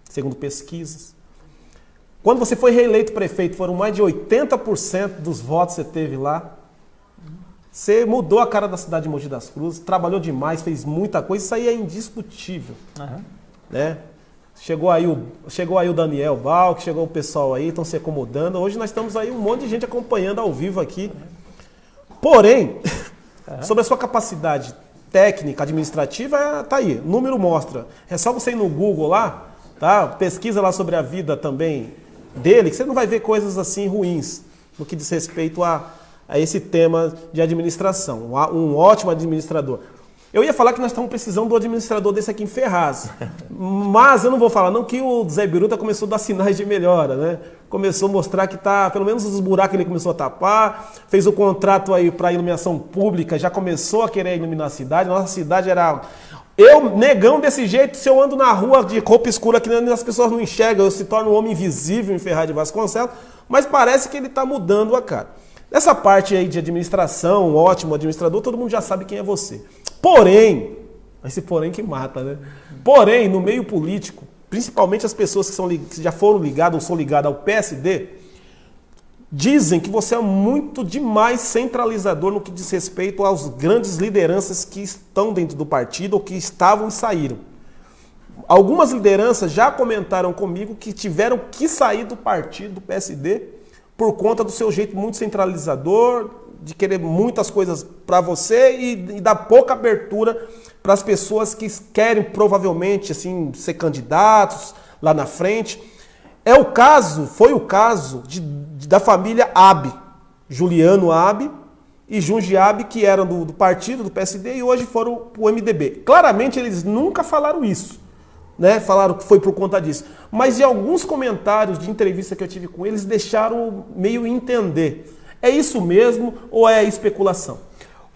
segundo pesquisas. Quando você foi reeleito prefeito, foram mais de 80% dos votos que você teve lá. Você mudou a cara da cidade de Mogi das Cruzes, trabalhou demais, fez muita coisa, isso aí é indiscutível. Né? Chegou aí o Daniel Val, que chegou o pessoal aí, estão se acomodando. Hoje nós estamos aí um monte de gente acompanhando ao vivo aqui. Porém, sobre a sua capacidade técnica, administrativa, tá aí, o número mostra. É só você ir no Google lá, tá? Pesquisa lá sobre a vida também dele, que você não vai ver coisas assim ruins no que diz respeito a esse tema de administração. Um ótimo administrador. Eu ia falar que nós estamos precisando do administrador desse aqui em Ferraz, mas eu não vou falar não que o Zé Biruta começou a dar sinais de melhora, né? Começou a mostrar que tá, pelo menos os buracos ele começou a tapar, fez o contrato aí para iluminação pública, já começou a querer iluminar a cidade. Nossa cidade era... Eu, negão desse jeito, se eu ando na rua de roupa escura que as pessoas não enxergam, eu se torno um homem invisível em Ferraz de Vasconcelos, mas parece que ele está mudando a cara. Nessa parte aí de administração, ótimo administrador, todo mundo já sabe quem é você. Porém, esse porém que mata, né? Porém, no meio político, principalmente as pessoas que já foram ligadas ou são ligadas ao PSD, dizem que você é muito demais centralizador no que diz respeito às grandes lideranças que estão dentro do partido ou que estavam e saíram. Algumas lideranças já comentaram comigo que tiveram que sair do partido, do PSD, por conta do seu jeito muito centralizador, de querer muitas coisas para você e dar pouca abertura para as pessoas que querem provavelmente assim ser candidatos lá na frente. Foi o caso da família Abbe, Juliano Abbe e Junge Abbe, que eram do partido, do PSD, e hoje foram para o MDB. Claramente eles nunca falaram isso, né? Falaram que foi por conta disso. Mas de alguns comentários de entrevista que eu tive com eles, deixaram meio entender. É isso mesmo ou é especulação?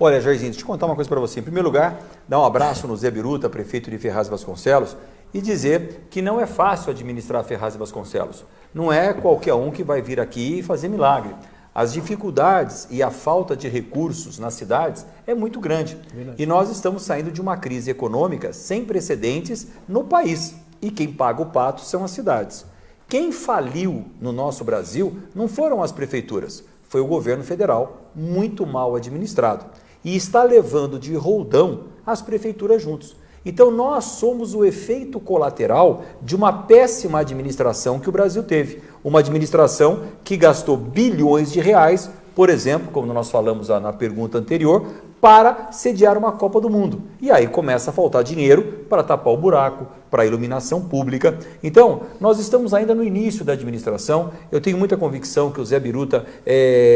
Olha, Jairzinho, deixa eu contar uma coisa para você. Em primeiro lugar, dar um abraço no Zé Biruta, prefeito de Ferraz de Vasconcelos, e dizer que não é fácil administrar Ferraz de Vasconcelos. Não é qualquer um que vai vir aqui e fazer milagre. As dificuldades e a falta de recursos nas cidades é muito grande. Verdade. E nós estamos saindo de uma crise econômica sem precedentes no país. E quem paga o pato são as cidades. Quem faliu no nosso Brasil não foram as prefeituras, foi o governo federal, muito mal administrado. E está levando de roldão as prefeituras juntos. Então nós somos o efeito colateral de uma péssima administração que o Brasil teve. Uma administração que gastou bilhões de reais, por exemplo, como nós falamos na pergunta anterior, para sediar uma Copa do Mundo. E aí começa a faltar dinheiro para tapar o buraco, para a iluminação pública. Então, nós estamos ainda no início da administração. Eu tenho muita convicção que o Zé Biruta,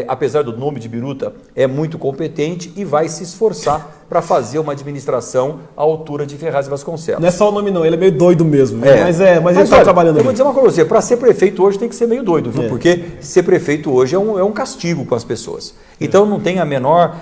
apesar do nome de Biruta, é muito competente e vai se esforçar para fazer uma administração à altura de Ferraz de Vasconcelos. Não é só o nome não, ele é meio doido mesmo. Mas ele está trabalhando. Eu vou dizer uma coisa para você, para ser prefeito hoje tem que ser meio doido, viu? Porque ser prefeito hoje é um castigo com as pessoas. Então não tem a menor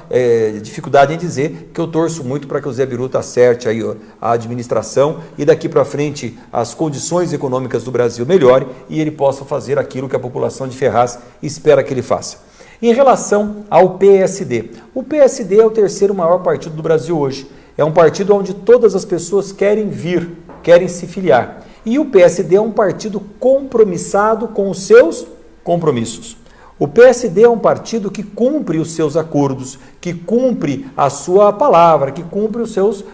dificuldade em dizer que eu torço muito para que o Zé Biruta acerte aí a administração e daqui para frente as condições econômicas do Brasil melhorem e ele possa fazer aquilo que a população de Ferraz espera que ele faça. Em relação ao PSD, o PSD é o terceiro maior partido do Brasil hoje. É um partido onde todas as pessoas querem vir, querem se filiar. E o PSD é um partido compromissado com os seus compromissos. O PSD é um partido que cumpre os seus acordos, que cumpre a sua palavra, que cumpre os seus,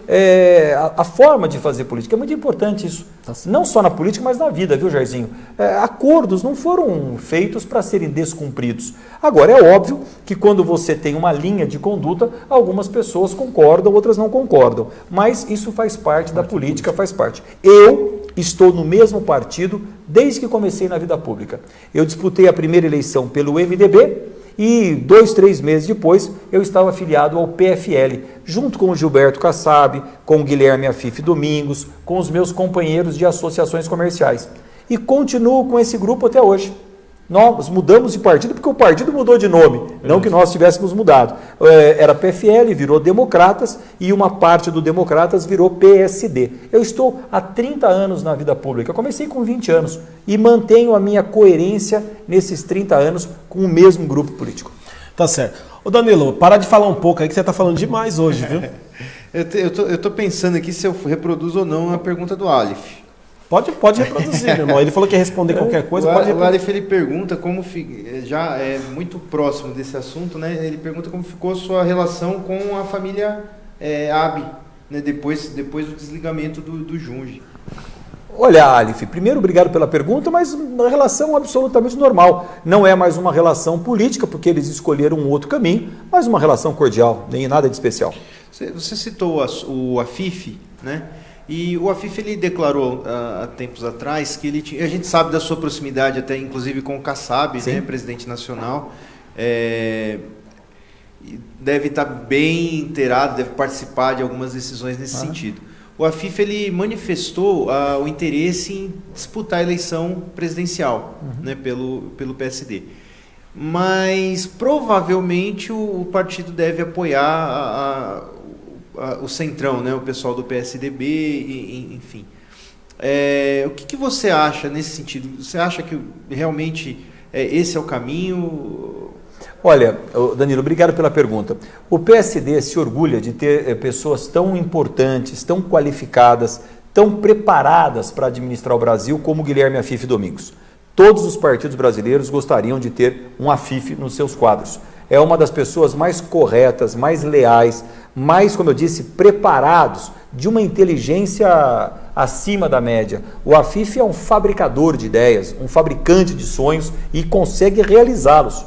a forma de fazer política. É muito importante isso, não só na política, mas na vida, viu, Jairzinho? Acordos não foram feitos para serem descumpridos. Agora, é óbvio que quando você tem uma linha de conduta, algumas pessoas concordam, outras não concordam. Mas isso faz parte da política, faz parte. Eu estou no mesmo partido desde que comecei na vida pública. Eu disputei a primeira eleição pelo MDB e 2, 3 meses depois eu estava afiliado ao PFL, junto com o Gilberto Kassab, com o Guilherme Afife Domingos, com os meus companheiros de associações comerciais. E continuo com esse grupo até hoje. Nós mudamos de partido porque o partido mudou de nome, não que nós tivéssemos mudado. Era PFL, virou Democratas e uma parte do Democratas virou PSD. Eu estou há 30 anos na vida pública, eu comecei com 20 anos e mantenho a minha coerência nesses 30 anos com o mesmo grupo político. Tá certo. Ô Danilo, para de falar um pouco aí que você está falando demais hoje, viu? Eu tô pensando aqui se eu reproduzo ou não a pergunta do Aleph. Pode reproduzir, meu irmão. Ele falou que ia responder qualquer coisa, pode reproduzir. O Aleph, ele pergunta como, já é muito próximo desse assunto, né? Ele pergunta como ficou a sua relação com a família Abe, né? Depois do desligamento do Junge. Olha, Aleph, primeiro, obrigado pela pergunta, mas uma relação absolutamente normal. Não é mais uma relação política, porque eles escolheram um outro caminho, mas uma relação cordial, nem nada de especial. Você citou o Afif, né? E o Afif, ele declarou há tempos atrás que ele tinha, a gente sabe da sua proximidade até inclusive com o Kassab, né, presidente nacional, deve estar bem inteirado, deve participar de algumas decisões nesse sentido. O Afif, ele manifestou o interesse em disputar a eleição presidencial, né, pelo PSD. Mas provavelmente o partido deve apoiar o Centrão, né, o pessoal do PSDB, enfim. O que você acha nesse sentido? Você acha que realmente esse é o caminho? Olha, Danilo, obrigado pela pergunta. O PSD se orgulha de ter pessoas tão importantes, tão qualificadas, tão preparadas para administrar o Brasil como Guilherme Afif Domingos. Todos os partidos brasileiros gostariam de ter um Afif nos seus quadros. É uma das pessoas mais corretas, mais leais, mais, como eu disse, preparados, de uma inteligência acima da média. O Afif é um fabricador de ideias, um fabricante de sonhos e consegue realizá-los.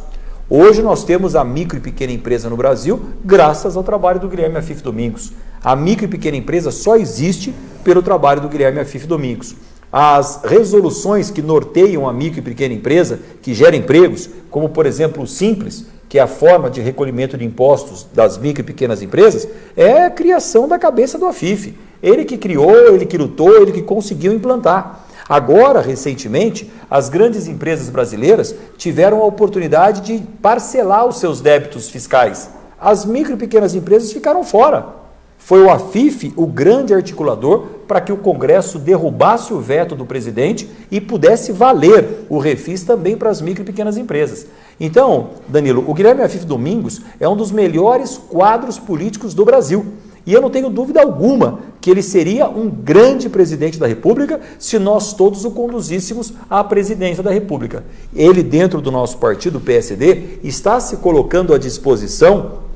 Hoje nós temos a micro e pequena empresa no Brasil graças ao trabalho do Guilherme Afif Domingos. A micro e pequena empresa só existe pelo trabalho do Guilherme Afif Domingos. As resoluções que norteiam a micro e pequena empresa, que gera empregos, como por exemplo o Simples, que é a forma de recolhimento de impostos das micro e pequenas empresas, é a criação da cabeça do Afif. Ele que criou, ele que lutou, ele que conseguiu implantar. Agora, recentemente, as grandes empresas brasileiras tiveram a oportunidade de parcelar os seus débitos fiscais. As micro e pequenas empresas ficaram fora. Foi o Afif o grande articulador para que o Congresso derrubasse o veto do presidente e pudesse valer o refis também para as micro e pequenas empresas. Então, Danilo, o Guilherme Afif Domingos é um dos melhores quadros políticos do Brasil. E eu não tenho dúvida alguma que ele seria um grande presidente da República se nós todos o conduzíssemos à presidência da República. Ele, dentro do nosso partido, o PSD, está se colocando à disposição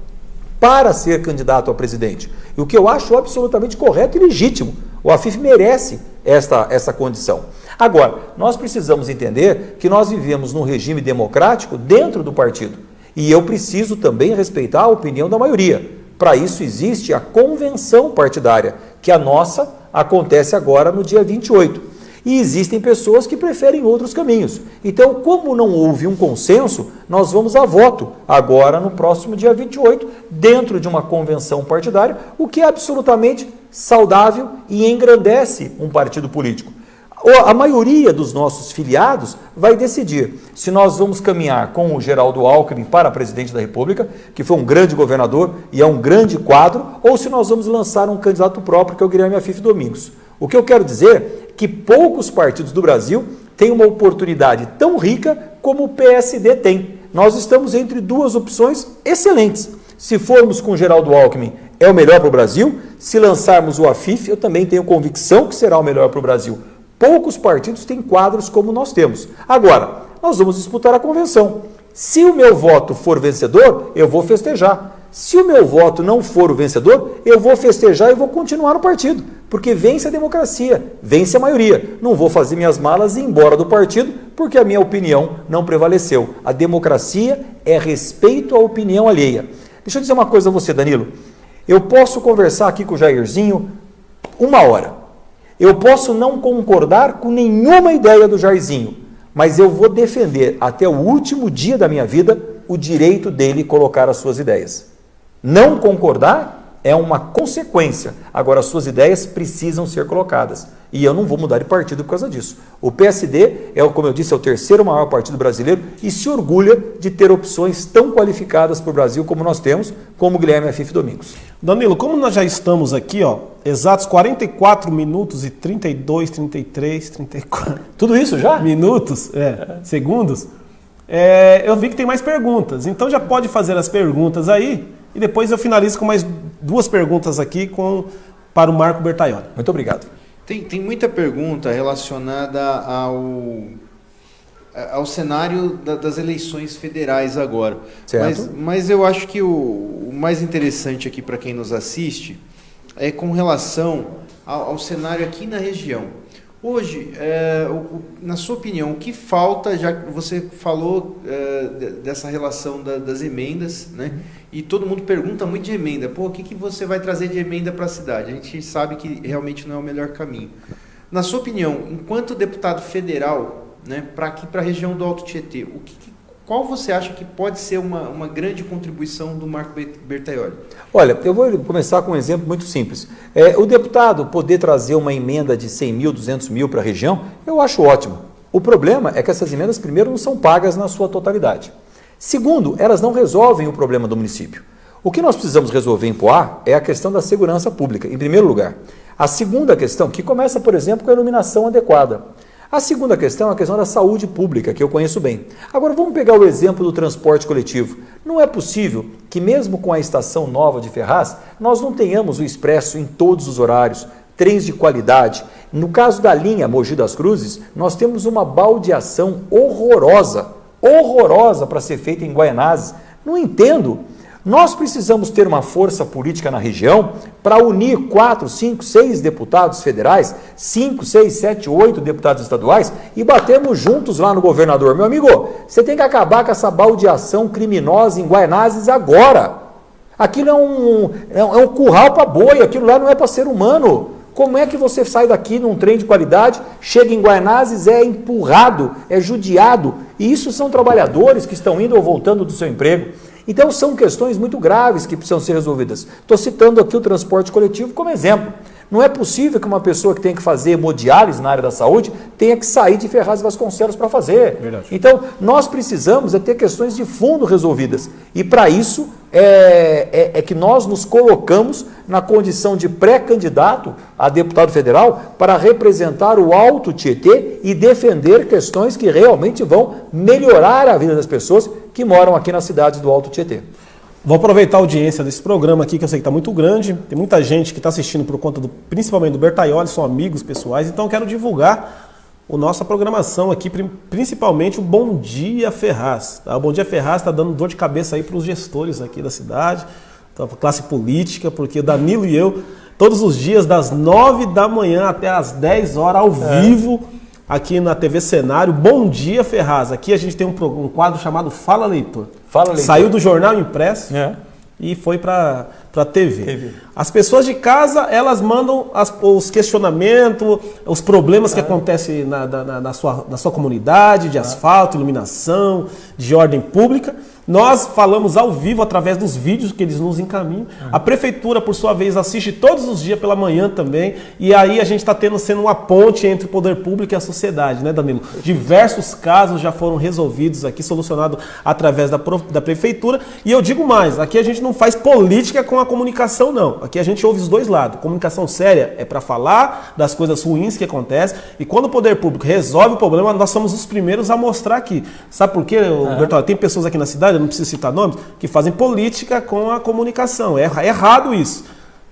para ser candidato a presidente. E o que eu acho absolutamente correto e legítimo. O Afif merece essa condição. Agora, nós precisamos entender que nós vivemos num regime democrático dentro do partido. E eu preciso também respeitar a opinião da maioria. Para isso existe a convenção partidária, que a nossa acontece agora no dia 28. E existem pessoas que preferem outros caminhos. Então, como não houve um consenso, nós vamos a voto agora no próximo dia 28, dentro de uma convenção partidária, o que é absolutamente saudável e engrandece um partido político. A maioria dos nossos filiados vai decidir se nós vamos caminhar com o Geraldo Alckmin para presidente da República, que foi um grande governador e é um grande quadro, ou se nós vamos lançar um candidato próprio, que é o Guilherme Afif Domingos. O que eu quero dizer é que poucos partidos do Brasil têm uma oportunidade tão rica como o PSD tem. Nós estamos entre duas opções excelentes. Se formos com o Geraldo Alckmin, é o melhor para o Brasil. Se lançarmos o Afif, eu também tenho convicção que será o melhor para o Brasil. Poucos partidos têm quadros como nós temos. Agora, nós vamos disputar a convenção. Se o meu voto for vencedor, eu vou festejar. Se o meu voto não for o vencedor, eu vou festejar e vou continuar no partido. Porque vence a democracia, vence a maioria. Não vou fazer minhas malas e ir embora do partido porque a minha opinião não prevaleceu. A democracia é respeito à opinião alheia. Deixa eu dizer uma coisa a você, Danilo. Eu posso conversar aqui com o Jairzinho 1 hora. Eu posso não concordar com nenhuma ideia do Jairzinho, mas eu vou defender até o último dia da minha vida o direito dele colocar as suas ideias. Não concordar é uma consequência. Agora, as suas ideias precisam ser colocadas. E eu não vou mudar de partido por causa disso. O PSD como eu disse, é o terceiro maior partido brasileiro e se orgulha de ter opções tão qualificadas para o Brasil como nós temos, como o Guilherme Afif Domingos. Danilo, como nós já estamos aqui, exatos 44 minutos e 32, 33, 34... Tudo isso já? Minutos, segundos. Eu vi que tem mais perguntas. Então já pode fazer as perguntas aí e depois eu finalizo com mais 2 perguntas aqui para o Marco Bertaioli. Muito obrigado. Tem muita pergunta relacionada ao cenário das eleições federais agora. Certo. Mas eu acho que o mais interessante aqui para quem nos assiste é com relação ao cenário aqui na região. Hoje, na sua opinião, o que falta, já que você falou dessa relação das emendas, né? E todo mundo pergunta muito de emenda. Pô, o que você vai trazer de emenda para a cidade? A gente sabe que realmente não é o melhor caminho. Na sua opinião, enquanto deputado federal, né, para aqui, para a região do Alto Tietê, qual você acha que pode ser uma grande contribuição do Marco Bertaioli? Olha, eu vou começar com um exemplo muito simples. O deputado poder trazer uma emenda de 100 mil, 200 mil para a região, eu acho ótimo. O problema é que essas emendas, primeiro, não são pagas na sua totalidade. Segundo, elas não resolvem o problema do município. O que nós precisamos resolver em Poá é a questão da segurança pública, em primeiro lugar. A segunda questão, que começa, por exemplo, com a iluminação adequada. A segunda questão é a questão da saúde pública, que eu conheço bem. Agora vamos pegar o exemplo do transporte coletivo. Não é possível que mesmo com a estação nova de Ferraz, nós não tenhamos o expresso em todos os horários, trens de qualidade. No caso da linha Mogi das Cruzes, nós temos uma baldeação horrorosa para ser feita em Guaianazes. Não entendo. Nós precisamos ter uma força política na região para unir 4, 5, 6 deputados federais, 5, 6, 7, 8 deputados estaduais e batermos juntos lá no governador. Meu amigo, você tem que acabar com essa baldeação criminosa em Guaianazes agora. Aquilo é um curral para boi, aquilo lá não é para ser humano. Como é que você sai daqui num trem de qualidade, chega em Guaianazes, é empurrado, é judiado, e isso são trabalhadores que estão indo ou voltando do seu emprego. Então são questões muito graves que precisam ser resolvidas. Estou citando aqui o transporte coletivo como exemplo. Não é possível que uma pessoa que tem que fazer hemodiálise na área da saúde tenha que sair de Ferraz e Vasconcelos para fazer. Verdade. Então, nós precisamos ter questões de fundo resolvidas. E para isso é que nós nos colocamos na condição de pré-candidato a deputado federal para representar o Alto Tietê e defender questões que realmente vão melhorar a vida das pessoas que moram aqui nas cidades do Alto Tietê. Vou aproveitar a audiência desse programa aqui, que eu sei que está muito grande. Tem muita gente que está assistindo por conta principalmente do Bertaioli, são amigos pessoais. Então eu quero divulgar a nossa programação aqui, principalmente o Bom Dia Ferraz. Tá? O Bom Dia Ferraz está dando dor de cabeça aí para os gestores aqui da cidade, para a classe política, porque o Danilo e eu, todos os dias, das 9 da manhã até as 10 horas, ao vivo, aqui na TV Cenário, Bom Dia Ferraz. Aqui a gente tem um quadro chamado Fala Leitor. Fala Leitor. Saiu do jornal impresso e foi para a TV. As pessoas de casa, elas mandam os questionamentos, os problemas que acontecem na sua comunidade, de asfalto, iluminação, de ordem pública. Nós falamos ao vivo através dos vídeos que eles nos encaminham. A prefeitura, por sua vez, assiste todos os dias pela manhã também. E aí a gente está sendo uma ponte entre o poder público e a sociedade, né, Danilo? Diversos casos já foram resolvidos aqui, solucionados através da prefeitura. E eu digo mais, aqui a gente não faz política com a comunicação, não. Aqui a gente ouve os dois lados. Comunicação séria é para falar das coisas ruins que acontecem. E quando o poder público resolve o problema, nós somos os primeiros a mostrar aqui. Sabe por quê, Bertoldo? Tem pessoas aqui na cidade, eu não preciso citar nomes, que fazem política com a comunicação. É errado isso.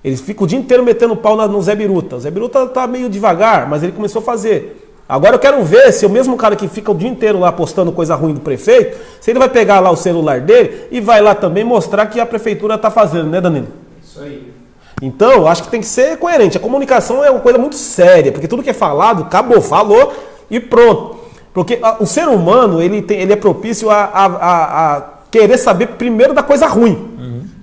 Eles ficam o dia inteiro metendo pau no Zé Biruta. O Zé Biruta está meio devagar, mas ele começou a fazer. Agora eu quero ver se o mesmo cara que fica o dia inteiro lá postando coisa ruim do prefeito, se ele vai pegar lá o celular dele e vai lá também mostrar que a prefeitura está fazendo, né, Danilo? Isso aí. Então, eu acho que tem que ser coerente. A comunicação é uma coisa muito séria, porque tudo que é falado, acabou, falou e pronto. Porque o ser humano, ele é propício a querer saber primeiro da coisa ruim.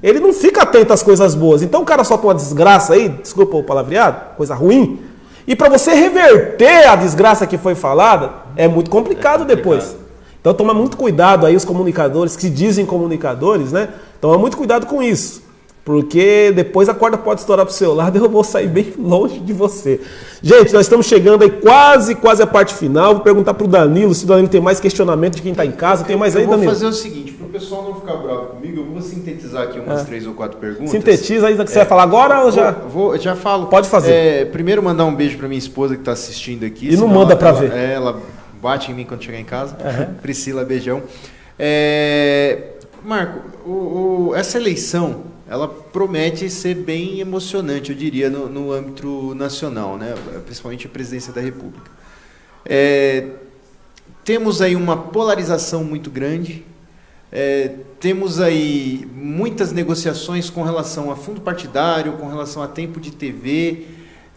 Ele não fica atento às coisas boas. Então o cara solta uma desgraça aí, desculpa o palavreado, coisa ruim, e para você reverter a desgraça que foi falada, é muito complicado depois. Então toma muito cuidado aí os comunicadores, que se dizem comunicadores, né? Toma muito cuidado com isso. Porque depois a corda pode estourar para o seu lado e eu vou sair bem longe de você. Gente, nós estamos chegando aí quase a parte final. Vou perguntar para o Danilo se o Danilo tem mais questionamento de quem está em casa. Tem mais aí, Danilo? Eu vou fazer o seguinte, para o pessoal não ficar bravo comigo, eu vou sintetizar aqui umas 3 ou 4 perguntas. Sintetiza aí, que você vai falar agora ou já? Já falo. Pode fazer. Primeiro mandar um beijo para minha esposa que está assistindo aqui. E não manda para ver. Ela bate em mim quando chegar em casa. Priscila, beijão. Marco, essa eleição... ela promete ser bem emocionante, eu diria, no âmbito nacional, né? Principalmente a presidência da República. Temos aí uma polarização muito grande, temos aí muitas negociações com relação a fundo partidário, com relação a tempo de TV,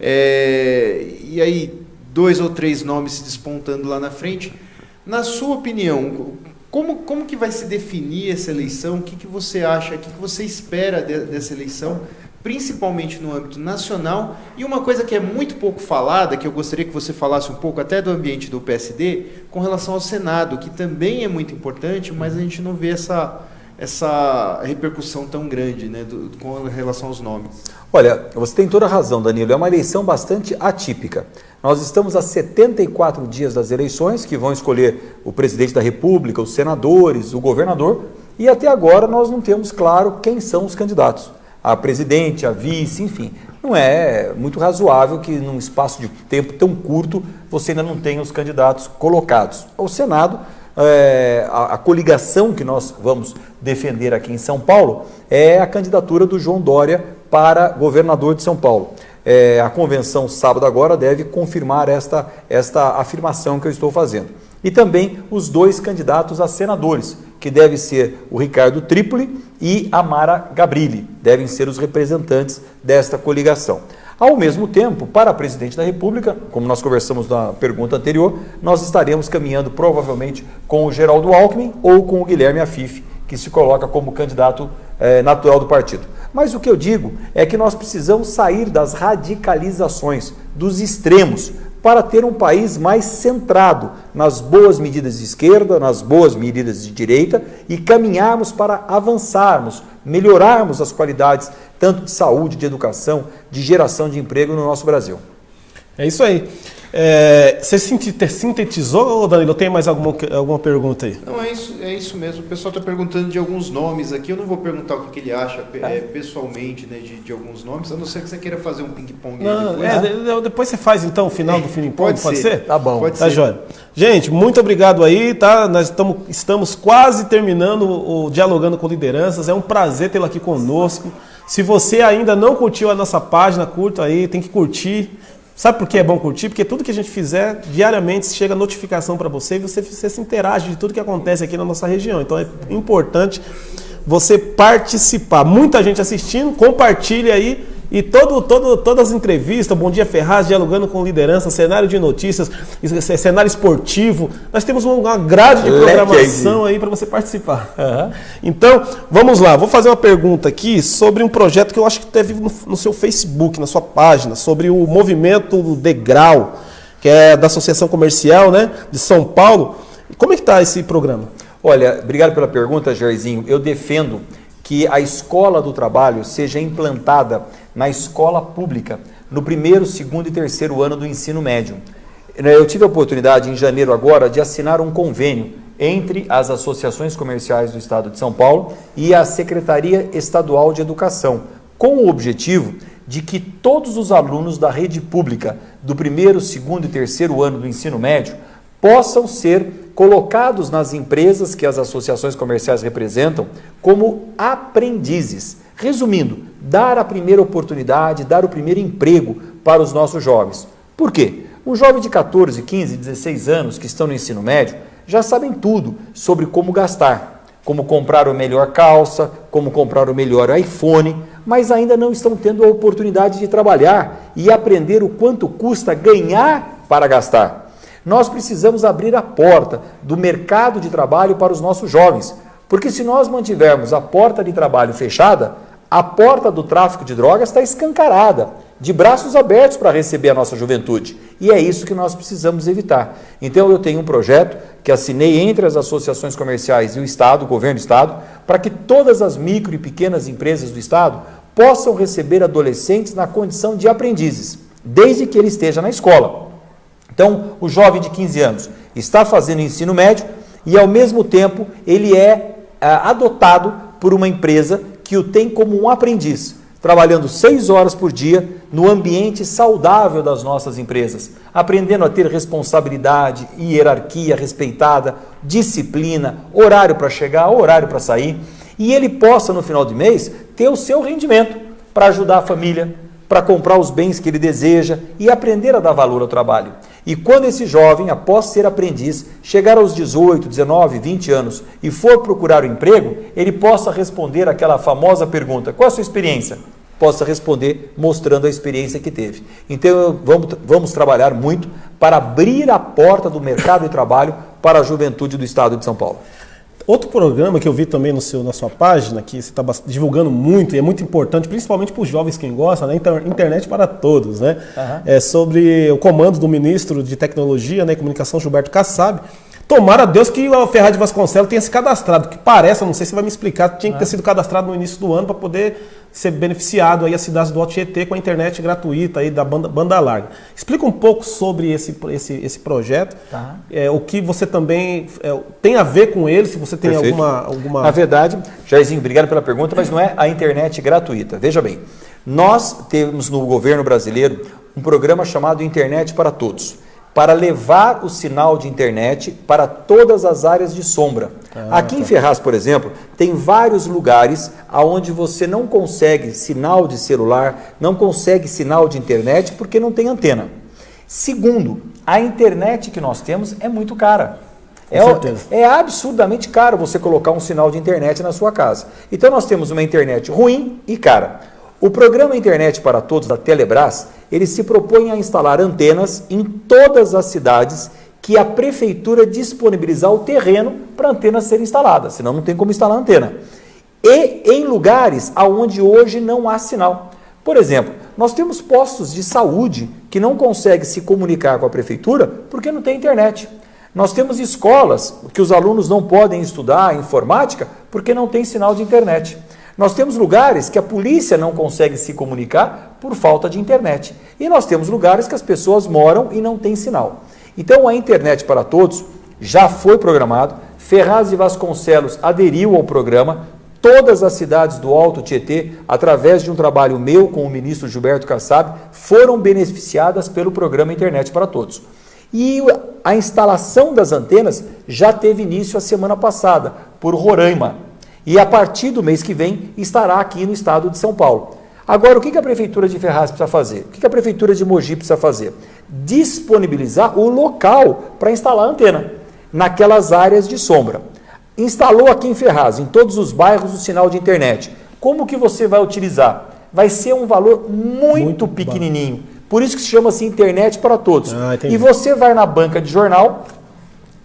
e aí 2 ou 3 nomes se despontando lá na frente. Na sua opinião, como que vai se definir essa eleição? O que você acha, o que você espera dessa eleição, principalmente no âmbito nacional? E uma coisa que é muito pouco falada, que eu gostaria que você falasse um pouco até do ambiente do PSD, com relação ao Senado, que também é muito importante, mas a gente não vê essa repercussão tão grande, né, com relação aos nomes. Olha, você tem toda a razão, Danilo, é uma eleição bastante atípica. Nós estamos a 74 dias das eleições, que vão escolher o presidente da República, os senadores, o governador, e até agora nós não temos claro quem são os candidatos. A presidente, a vice, enfim. Não é muito razoável que num espaço de tempo tão curto você ainda não tenha os candidatos colocados. O Senado, a coligação que nós vamos defender aqui em São Paulo é a candidatura do João Dória para governador de São Paulo. A convenção sábado agora deve confirmar esta afirmação que eu estou fazendo. E também os 2 candidatos a senadores, que devem ser o Ricardo Trípoli e a Mara Gabrilli, devem ser os representantes desta coligação. Ao mesmo tempo, para presidente da República, como nós conversamos na pergunta anterior, nós estaremos caminhando provavelmente com o Geraldo Alckmin ou com o Guilherme Afif, que se coloca como candidato natural do partido. Mas o que eu digo é que nós precisamos sair das radicalizações, dos extremos, para ter um país mais centrado nas boas medidas de esquerda, nas boas medidas de direita e caminharmos para avançarmos, melhorarmos as qualidades tanto de saúde, de educação, de geração de emprego no nosso Brasil. É isso aí. Você sintetizou, Danilo? Tem mais alguma pergunta aí? Não, é isso mesmo. O pessoal está perguntando de alguns nomes aqui. Eu não vou perguntar o que ele acha pessoalmente, né, de alguns nomes, a não ser que você queira fazer um ping-pong depois. Depois você faz então o final do ping-pong, pode ser? Tá bom. Pode ser. Jóia. Gente, muito obrigado aí, tá? Nós estamos quase terminando o Dialogando com Lideranças. É um prazer tê-lo aqui conosco. Se você ainda não curtiu a nossa página, curta aí, tem que curtir. Sabe por que é bom curtir? Porque tudo que a gente fizer, diariamente chega notificação para você e você se interage de tudo que acontece aqui na nossa região. Então é importante você participar. Muita gente assistindo, compartilhe aí. E todas as entrevistas, Bom Dia Ferraz, Dialogando com Liderança, cenário de notícias, cenário esportivo, nós temos uma grade de programação aí para você participar. Uhum. Então, vamos lá, vou fazer uma pergunta aqui sobre um projeto que eu acho que teve no seu Facebook, na sua página, sobre o movimento Degrau, que é da Associação Comercial, né, de São Paulo. Como é que está esse programa? Olha, obrigado pela pergunta, Jairzinho. Eu defendo que a escola do trabalho seja implantada na escola pública, no 1º, 2º e 3º ano do ensino médio. Eu tive a oportunidade, em janeiro agora, de assinar um convênio entre as associações comerciais do Estado de São Paulo e a Secretaria Estadual de Educação, com o objetivo de que todos os alunos da rede pública do 1º, 2º e 3º ano do ensino médio possam ser colocados nas empresas que as associações comerciais representam como aprendizes. Resumindo, dar a primeira oportunidade, dar o primeiro emprego para os nossos jovens. Por quê? Um jovem de 14, 15, 16 anos que estão no ensino médio já sabem tudo sobre como gastar, como comprar o melhor calça, como comprar o melhor iPhone, mas ainda não estão tendo a oportunidade de trabalhar e aprender o quanto custa ganhar para gastar. Nós precisamos abrir a porta do mercado de trabalho para os nossos jovens, porque se nós mantivermos a porta de trabalho fechada, a porta do tráfico de drogas está escancarada, de braços abertos para receber a nossa juventude. E é isso que nós precisamos evitar. Então eu tenho um projeto que assinei entre as associações comerciais e o Estado, o governo do Estado, para que todas as micro e pequenas empresas do Estado possam receber adolescentes na condição de aprendizes, desde que ele esteja na escola. Então, o jovem de 15 anos está fazendo ensino médio e, ao mesmo tempo, ele é adotado por uma empresa que o tem como um aprendiz, trabalhando 6 horas por dia no ambiente saudável das nossas empresas, aprendendo a ter responsabilidade, hierarquia respeitada, disciplina, horário para chegar, horário para sair. e ele possa, no final de mês, ter o seu rendimento para ajudar a família, para comprar os bens que ele deseja e aprender a dar valor ao trabalho. E quando esse jovem, após ser aprendiz, chegar aos 18, 19, 20 anos e for procurar um emprego, ele possa responder aquela famosa pergunta: qual é a sua experiência? Possa responder mostrando a experiência que teve. Então vamos trabalhar muito para abrir a porta do mercado de trabalho para a juventude do estado de São Paulo. Outro programa que eu vi também na sua página, que você está divulgando muito, e é muito importante, principalmente para os jovens que gostam, né? Internet para todos, né? É sobre o comando do ministro de Tecnologia, né, e Comunicação, Gilberto Kassab. Tomara a Deus que o Ferraz de Vasconcelos tenha se cadastrado, que parece, não sei se você vai me explicar, tinha que ter sido cadastrado no início do ano para poder ser beneficiado aí as cidades do Alto Tietê com a internet gratuita aí da banda larga. Explica um pouco sobre esse projeto, o que você também tem a ver com ele, se você tem alguma... Na verdade, Jairzinho, obrigado pela pergunta, mas não é a internet gratuita. Veja bem, nós temos no governo brasileiro um programa chamado Internet para Todos, para levar o sinal de internet para todas as áreas de sombra. Aqui em Ferraz, por exemplo, tem vários lugares onde você não consegue sinal de celular, não consegue sinal de internet porque não tem antena. Segundo, a internet que nós temos é muito cara. É absurdamente caro você colocar um sinal de internet na sua casa. Então nós temos uma internet ruim e cara. O programa Internet para Todos da Telebrás, ele se propõe a instalar antenas em todas as cidades que a prefeitura disponibilizar o terreno para a antena ser instalada, senão não tem como instalar a antena. E em lugares onde hoje não há sinal. Por exemplo, nós temos postos de saúde que não conseguem se comunicar com a prefeitura porque não tem internet. Nós temos escolas que os alunos não podem estudar informática porque não tem sinal de internet. Nós temos lugares que a polícia não consegue se comunicar por falta de internet. E nós temos lugares que as pessoas moram e não tem sinal. Então a Internet para Todos já foi programado, Ferraz de Vasconcelos aderiu ao programa, todas as cidades do Alto Tietê, através de um trabalho meu com o ministro Gilberto Kassab, foram beneficiadas pelo programa Internet para Todos. E a instalação das antenas já teve início a semana passada, por Roraima. E a partir do mês que vem estará aqui no estado de São Paulo. Agora, o que a Prefeitura de Ferraz precisa fazer? O que a Prefeitura de Mogi precisa fazer? Disponibilizar o local para instalar a antena, naquelas áreas de sombra. Instalou aqui em Ferraz, em todos os bairros, o sinal de internet. Como que você vai utilizar? Vai ser um valor muito pequenininho. Por isso que se chama assim Internet para Todos. E você vai na banca de jornal,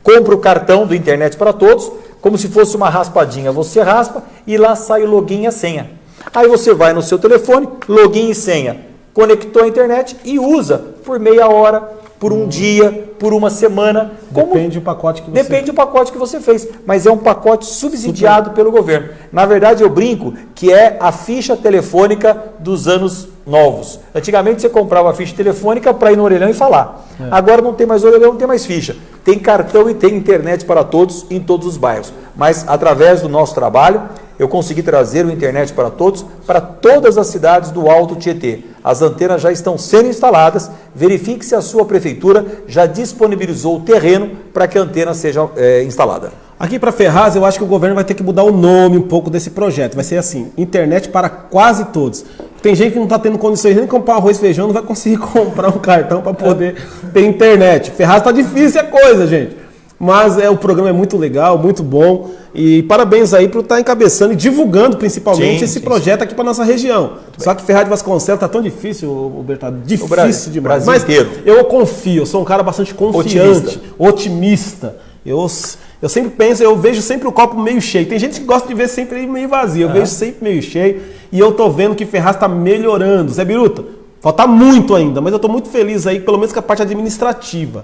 compra o cartão do Internet para Todos, como se fosse uma raspadinha, você raspa e lá sai o login e a senha. Aí você vai no seu telefone, login e senha, conectou a internet e usa por meia hora, por um dia, por uma semana. Depende do pacote que você... Depende do pacote que você fez, mas é um pacote subsidiado pelo governo. Na verdade, eu brinco que é a ficha telefônica dos anos novos. Antigamente você comprava a ficha telefônica para ir no orelhão e falar. Agora não tem mais orelhão, não tem mais ficha. Tem cartão e tem internet para todos em todos os bairros. Mas através do nosso trabalho, eu consegui trazer o Internet para Todos para todas as cidades do Alto Tietê. As antenas já estão sendo instaladas. Verifique se a sua prefeitura já disponibilizou o terreno para que a antena seja instalada. Aqui para Ferraz, eu acho que o governo vai ter que mudar o nome um pouco desse projeto. Vai ser assim, Internet para quase todos. Tem gente que não está tendo condições nem de comprar arroz e feijão, não vai conseguir comprar um cartão para poder ter internet. Ferraz está difícil a coisa, gente. Mas o programa é muito legal, muito bom. E parabéns aí por estar encabeçando e divulgando principalmente esse projeto aqui para nossa região. Só que Ferraz de Vasconcelos está tão difícil, Bertado, difícil demais. Brasil inteiro. Eu confio, eu sou um cara bastante confiante, otimista. Eu sempre penso, eu vejo sempre o copo meio cheio. Tem gente que gosta de ver sempre meio vazio. Eu vejo sempre meio cheio. E eu tô vendo que Ferraz está melhorando. Zé Biruta, falta muito ainda, mas eu estou muito feliz aí, pelo menos com a parte administrativa.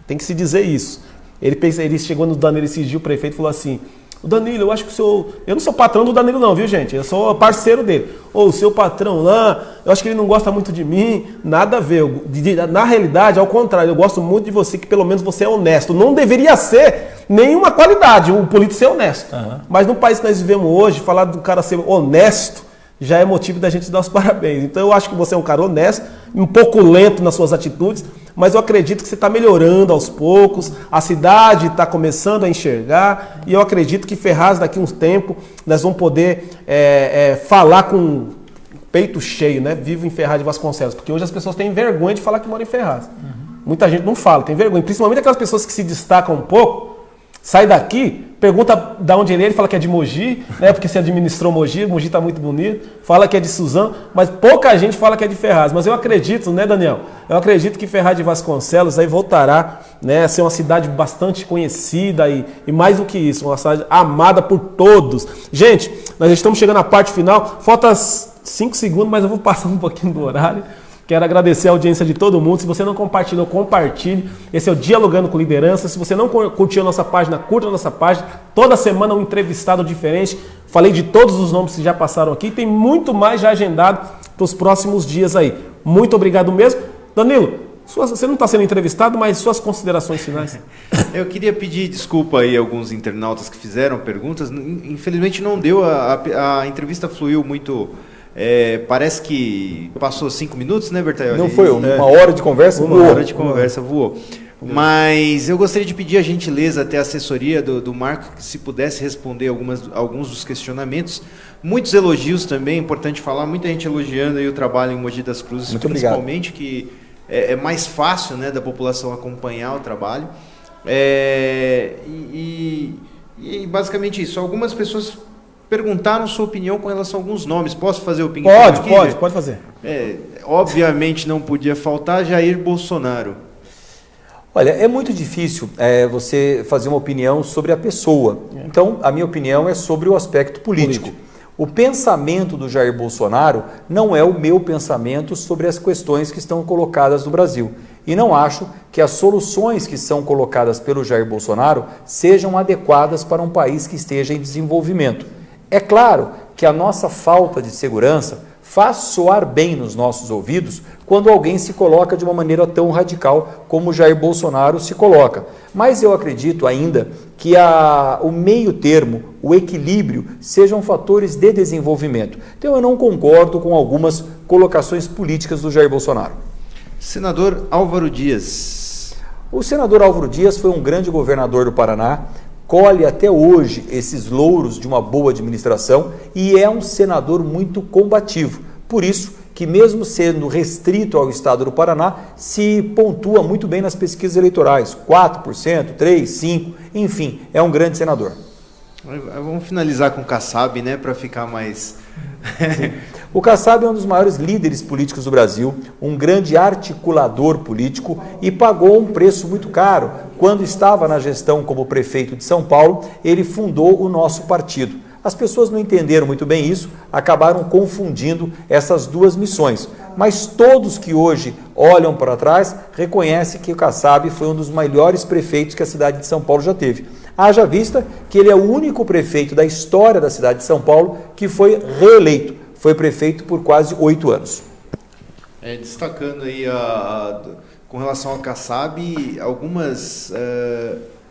Tem que se dizer isso. Ele chegou no Danilo esses dias, o prefeito falou assim: o Danilo, eu acho que o seu... Eu não sou patrão do Danilo não, viu, gente? Eu sou parceiro dele. O seu patrão lá, eu acho que ele não gosta muito de mim. Nada a ver. Na realidade, ao contrário, eu gosto muito de você, que pelo menos você é honesto. Não deveria ser nenhuma qualidade o político ser honesto. Mas no país que nós vivemos hoje, falar do cara ser honesto, já é motivo da gente dar os parabéns. Então eu acho que você é um cara honesto, um pouco lento nas suas atitudes, mas eu acredito que você está melhorando aos poucos, a cidade está começando a enxergar, e eu acredito que Ferraz, daqui a um tempo, nós vamos poder falar com peito cheio, né? Vivo em Ferraz de Vasconcelos, porque hoje as pessoas têm vergonha de falar que moram em Ferraz. Muita gente não fala, tem vergonha, principalmente aquelas pessoas que se destacam um pouco, sai daqui, pergunta de onde ele é, ele fala que é de Mogi, né? Porque você administrou Mogi está muito bonito, fala que é de Suzano, mas pouca gente fala que é de Ferraz. Mas eu acredito, né, Daniel? Eu acredito que Ferraz de Vasconcelos aí voltará, né, a ser uma cidade bastante conhecida e mais do que isso, uma cidade amada por todos. Gente, nós estamos chegando à parte final, falta 5 segundos, mas eu vou passar um pouquinho do horário. Quero agradecer a audiência de todo mundo. Se você não compartilhou, compartilhe. Esse é o Dialogando com Liderança. Se você não curtiu a nossa página, curta a nossa página. Toda semana um entrevistado diferente. Falei de todos os nomes que já passaram aqui. Tem muito mais já agendado para os próximos dias aí. Muito obrigado mesmo. Danilo, você não está sendo entrevistado, mas suas considerações finais. Eu queria pedir desculpa aí a alguns internautas que fizeram perguntas. Infelizmente não deu. A entrevista fluiu muito... parece que passou 5 minutos, né, Bertaioli? Não foi uma hora de conversa? Uma hora de conversa voou. Mas eu gostaria de pedir a gentileza até a assessoria do Marco, que se pudesse responder alguns dos questionamentos. Muitos elogios também, é importante falar, muita gente elogiando aí o trabalho em Mogi das Cruzes, muito principalmente, obrigado. Que é mais fácil, né, da população acompanhar o trabalho. E basicamente isso. Algumas pessoas perguntaram sua opinião com relação a alguns nomes. Posso fazer o ping-pong aqui? Pode fazer. Obviamente não podia faltar Jair Bolsonaro. Olha, é muito difícil você fazer uma opinião sobre a pessoa. Então, a minha opinião é sobre o aspecto político. O pensamento do Jair Bolsonaro não é o meu pensamento sobre as questões que estão colocadas no Brasil. E não acho que as soluções que são colocadas pelo Jair Bolsonaro sejam adequadas para um país que esteja em desenvolvimento. É claro que a nossa falta de segurança faz soar bem nos nossos ouvidos quando alguém se coloca de uma maneira tão radical como Jair Bolsonaro se coloca. Mas eu acredito ainda que o meio termo, o equilíbrio, sejam fatores de desenvolvimento. Então eu não concordo com algumas colocações políticas do Jair Bolsonaro. Senador Álvaro Dias. O senador Álvaro Dias foi um grande governador do Paraná, colhe até hoje esses louros de uma boa administração e é um senador muito combativo. Por isso que, mesmo sendo restrito ao estado do Paraná, se pontua muito bem nas pesquisas eleitorais, 4%, 3%, 5%, enfim, é um grande senador. Vamos finalizar com o Kassab, né, para ficar mais... O Kassab é um dos maiores líderes políticos do Brasil, um grande articulador político e pagou um preço muito caro. Quando estava na gestão como prefeito de São Paulo, ele fundou o nosso partido. As pessoas não entenderam muito bem isso, acabaram confundindo essas duas missões. Mas todos que hoje olham para trás reconhecem que o Kassab foi um dos melhores prefeitos que a cidade de São Paulo já teve. Haja vista que ele é o único prefeito da história da cidade de São Paulo que foi reeleito. Foi prefeito por quase 8 anos. Destacando aí com relação ao Kassab, algumas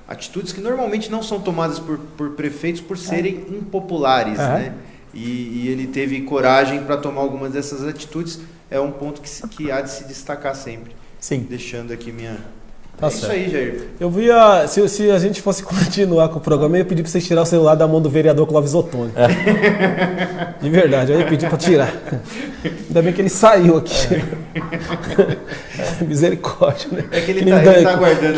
atitudes que normalmente não são tomadas por prefeitos por serem impopulares, né? E ele teve coragem para tomar algumas dessas atitudes. É um ponto que há de se destacar sempre. Sim. Deixando aqui minha... Tá isso aí, Jair. Eu se a gente fosse continuar com o programa, eu ia pedir para você tirar o celular da mão do vereador Clóvis Ottoni. De verdade, eu ia pedir para tirar. Ainda bem que ele saiu aqui. Misericórdia, né? É que ele tá aguardando.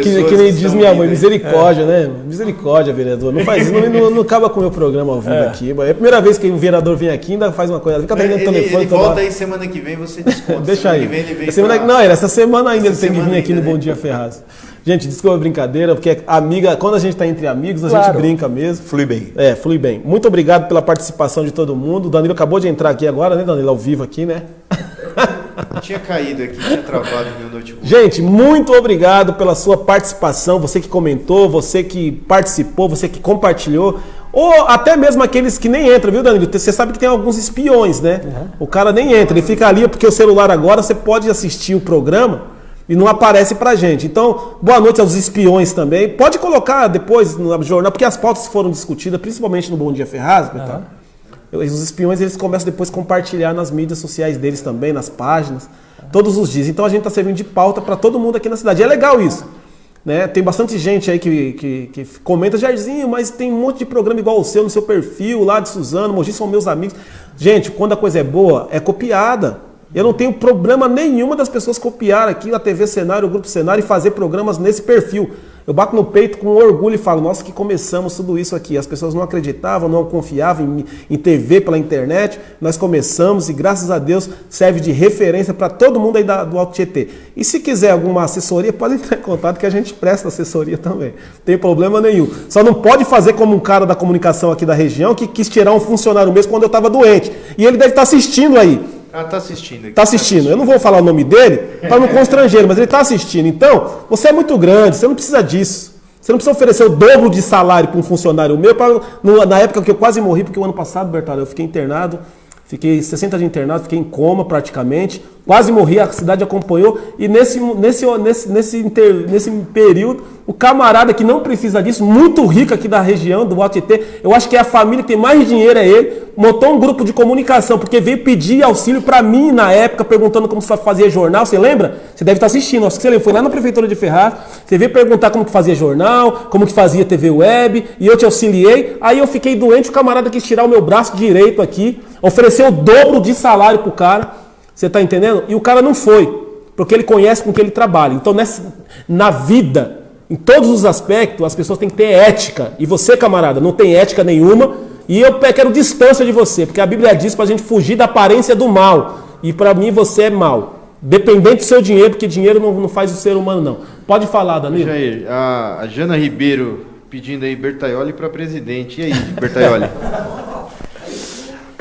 Que nem diz minha mãe, misericórdia, né? Misericórdia, vereador. Não faz isso, não acaba com o meu programa ao vivo aqui. É a primeira vez que um vereador vem aqui e ainda faz uma coisa. Fica atendendo o telefone. Ele volta aí semana que vem, você desconta. Deixa aí. Essa semana ainda ele tem que vir aqui no Bom Dia Ferraz. Gente, desculpa a brincadeira, porque amiga, quando a gente está entre amigos, a gente brinca mesmo. Flui bem. Flui bem. Muito obrigado pela participação de todo mundo. O Danilo acabou de entrar aqui agora, né, Danilo? Ao vivo aqui, né? Tinha caído aqui, tinha travado meu notebook. Gente, muito obrigado pela sua participação. Você que comentou, você que participou, você que compartilhou. Ou até mesmo aqueles que nem entram, viu, Danilo? Você sabe que tem alguns espiões, né? O cara nem entra, ele fica ali, porque o celular agora você pode assistir o programa e não aparece pra gente. Então, boa noite aos espiões também. Pode colocar depois no jornal, porque as pautas foram discutidas, principalmente no Bom Dia Ferraz, Os espiões eles começam depois a compartilhar nas mídias sociais deles também, nas páginas, todos os dias. Então a gente está servindo de pauta para todo mundo aqui na cidade. E é legal isso. Né? Tem bastante gente aí que comenta, Jairzinho, mas tem um monte de programa igual o seu no seu perfil, lá de Suzano, Mogi são meus amigos. Gente, quando a coisa é boa, é copiada. Eu não tenho problema nenhuma das pessoas copiar aqui a TV Cenário, o Grupo Cenário e fazer programas nesse perfil. Eu bato no peito com orgulho e falo, nossa, que começamos tudo isso aqui. As pessoas não acreditavam, não confiavam em TV pela internet. Nós começamos e graças a Deus serve de referência para todo mundo aí do Alto Tietê. E se quiser alguma assessoria, pode entrar em contato que a gente presta assessoria também. Não tem problema nenhum. Só não pode fazer como um cara da comunicação aqui da região que quis tirar um funcionário mesmo quando eu estava doente. E ele deve estar assistindo aí. Ah, tá assistindo aqui. Tá assistindo. Eu não vou falar o nome dele para não constranger, mas ele tá assistindo. Então, você é muito grande, você não precisa disso. Você não precisa oferecer o dobro de salário para um funcionário meu. Na época que eu quase morri, porque o ano passado, Bertalho, eu fiquei internado, fiquei 60 dias internado, fiquei em coma praticamente. Quase morri, a cidade acompanhou. E nesse período, o camarada que não precisa disso, muito rico aqui da região, do Alto Tietê, eu acho que é a família que tem mais dinheiro, é ele, montou um grupo de comunicação, porque veio pedir auxílio para mim na época, perguntando como se fazia jornal. Você lembra? Você deve estar assistindo. Acho que você lembra. Foi lá na Prefeitura de Ferraz, você veio perguntar como que fazia jornal, como que fazia TV web, e eu te auxiliei. Aí eu fiquei doente, o camarada quis tirar o meu braço direito aqui, ofereceu o dobro de salário pro cara. Você está entendendo? E o cara não foi, porque ele conhece com que ele trabalha. Então, na vida, em todos os aspectos, as pessoas têm que ter ética. E você, camarada, não tem ética nenhuma. E eu quero distância de você, porque a Bíblia diz para a gente fugir da aparência do mal. E para mim, você é mal. Dependente do seu dinheiro, porque dinheiro não faz o ser humano, não. Pode falar, Danilo. Jair, a Jana Ribeiro pedindo aí Bertaioli para presidente. E aí, Bertaioli?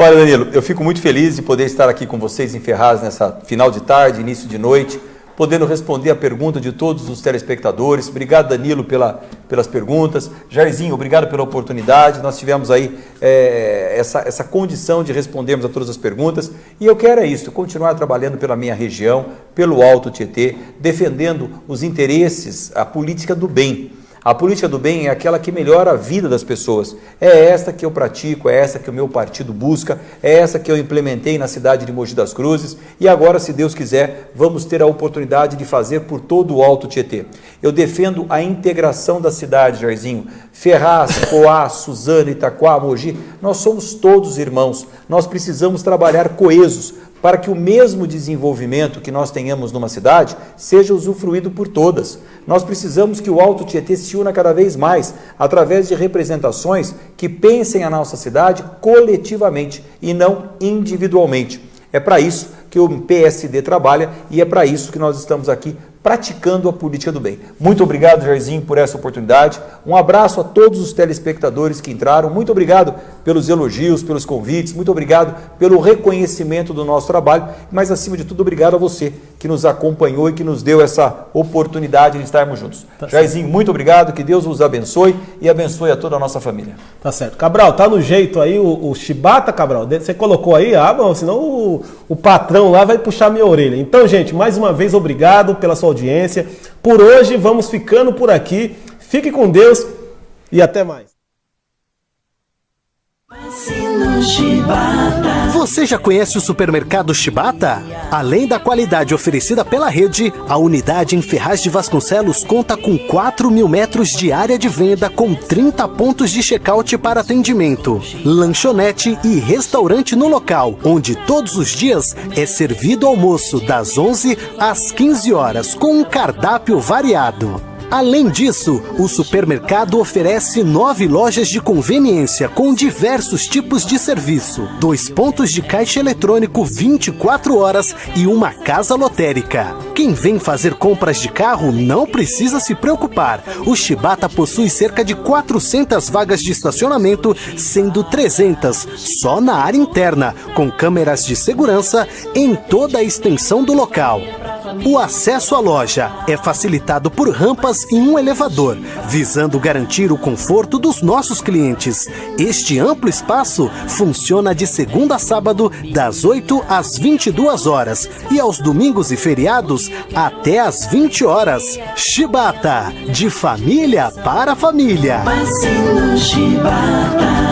Olha, Danilo, eu fico muito feliz de poder estar aqui com vocês em Ferraz nessa final de tarde, início de noite, podendo responder a pergunta de todos os telespectadores. Obrigado, Danilo, pelas perguntas. Jairzinho, obrigado pela oportunidade. Nós tivemos aí essa condição de respondermos a todas as perguntas. E eu quero isso, continuar trabalhando pela minha região, pelo Alto Tietê, defendendo os interesses, a política do bem. A política do bem é aquela que melhora a vida das pessoas. É esta que eu pratico, é essa que o meu partido busca, é essa que eu implementei na cidade de Mogi das Cruzes e agora, se Deus quiser, vamos ter a oportunidade de fazer por todo o Alto Tietê. Eu defendo a integração da cidade, Jairzinho. Ferraz, Poá, Suzano, Itaquá, Mogi, nós somos todos irmãos. Nós precisamos trabalhar coesos para que o mesmo desenvolvimento que nós tenhamos numa cidade seja usufruído por todas. Nós precisamos que o Alto Tietê se una cada vez mais através de representações que pensem a nossa cidade coletivamente e não individualmente. É para isso que o PSD trabalha e é para isso que nós estamos aqui praticando a política do bem. Muito obrigado, Jairzinho, por essa oportunidade. Um abraço a todos os telespectadores que entraram. Muito obrigado pelos elogios, pelos convites. Muito obrigado pelo reconhecimento do nosso trabalho. Mas, acima de tudo, obrigado a você que nos acompanhou e que nos deu essa oportunidade de estarmos juntos. Tá, Jairzinho, muito obrigado. Que Deus os abençoe e abençoe a toda a nossa família. Tá certo. Cabral, tá no jeito aí o Chibata, Cabral? Você colocou aí? Ah, bom, senão o patrão lá vai puxar minha orelha. Então, gente, mais uma vez, obrigado pela sua audiência. Por hoje, vamos ficando por aqui. Fique com Deus e até mais. Você já conhece o supermercado Chibata? Além da qualidade oferecida pela rede, a unidade em Ferraz de Vasconcelos conta com 4.000 metros de área de venda com 30 pontos de check-out para atendimento, lanchonete e restaurante no local, onde todos os dias é servido almoço das 11 às 15 horas com um cardápio variado. Além disso, o supermercado oferece 9 lojas de conveniência com diversos tipos de serviço, 2 pontos de caixa eletrônico 24 horas e uma casa lotérica. Quem vem fazer compras de carro não precisa se preocupar. O Chibata possui cerca de 400 vagas de estacionamento, sendo 300 só na área interna, com câmeras de segurança em toda a extensão do local. O acesso à loja é facilitado por rampas e um elevador, visando garantir o conforto dos nossos clientes. Este amplo espaço funciona de segunda a sábado, das 8 às 22 horas e aos domingos e feriados até às 20 horas. Chibata, de família para família. Chibata.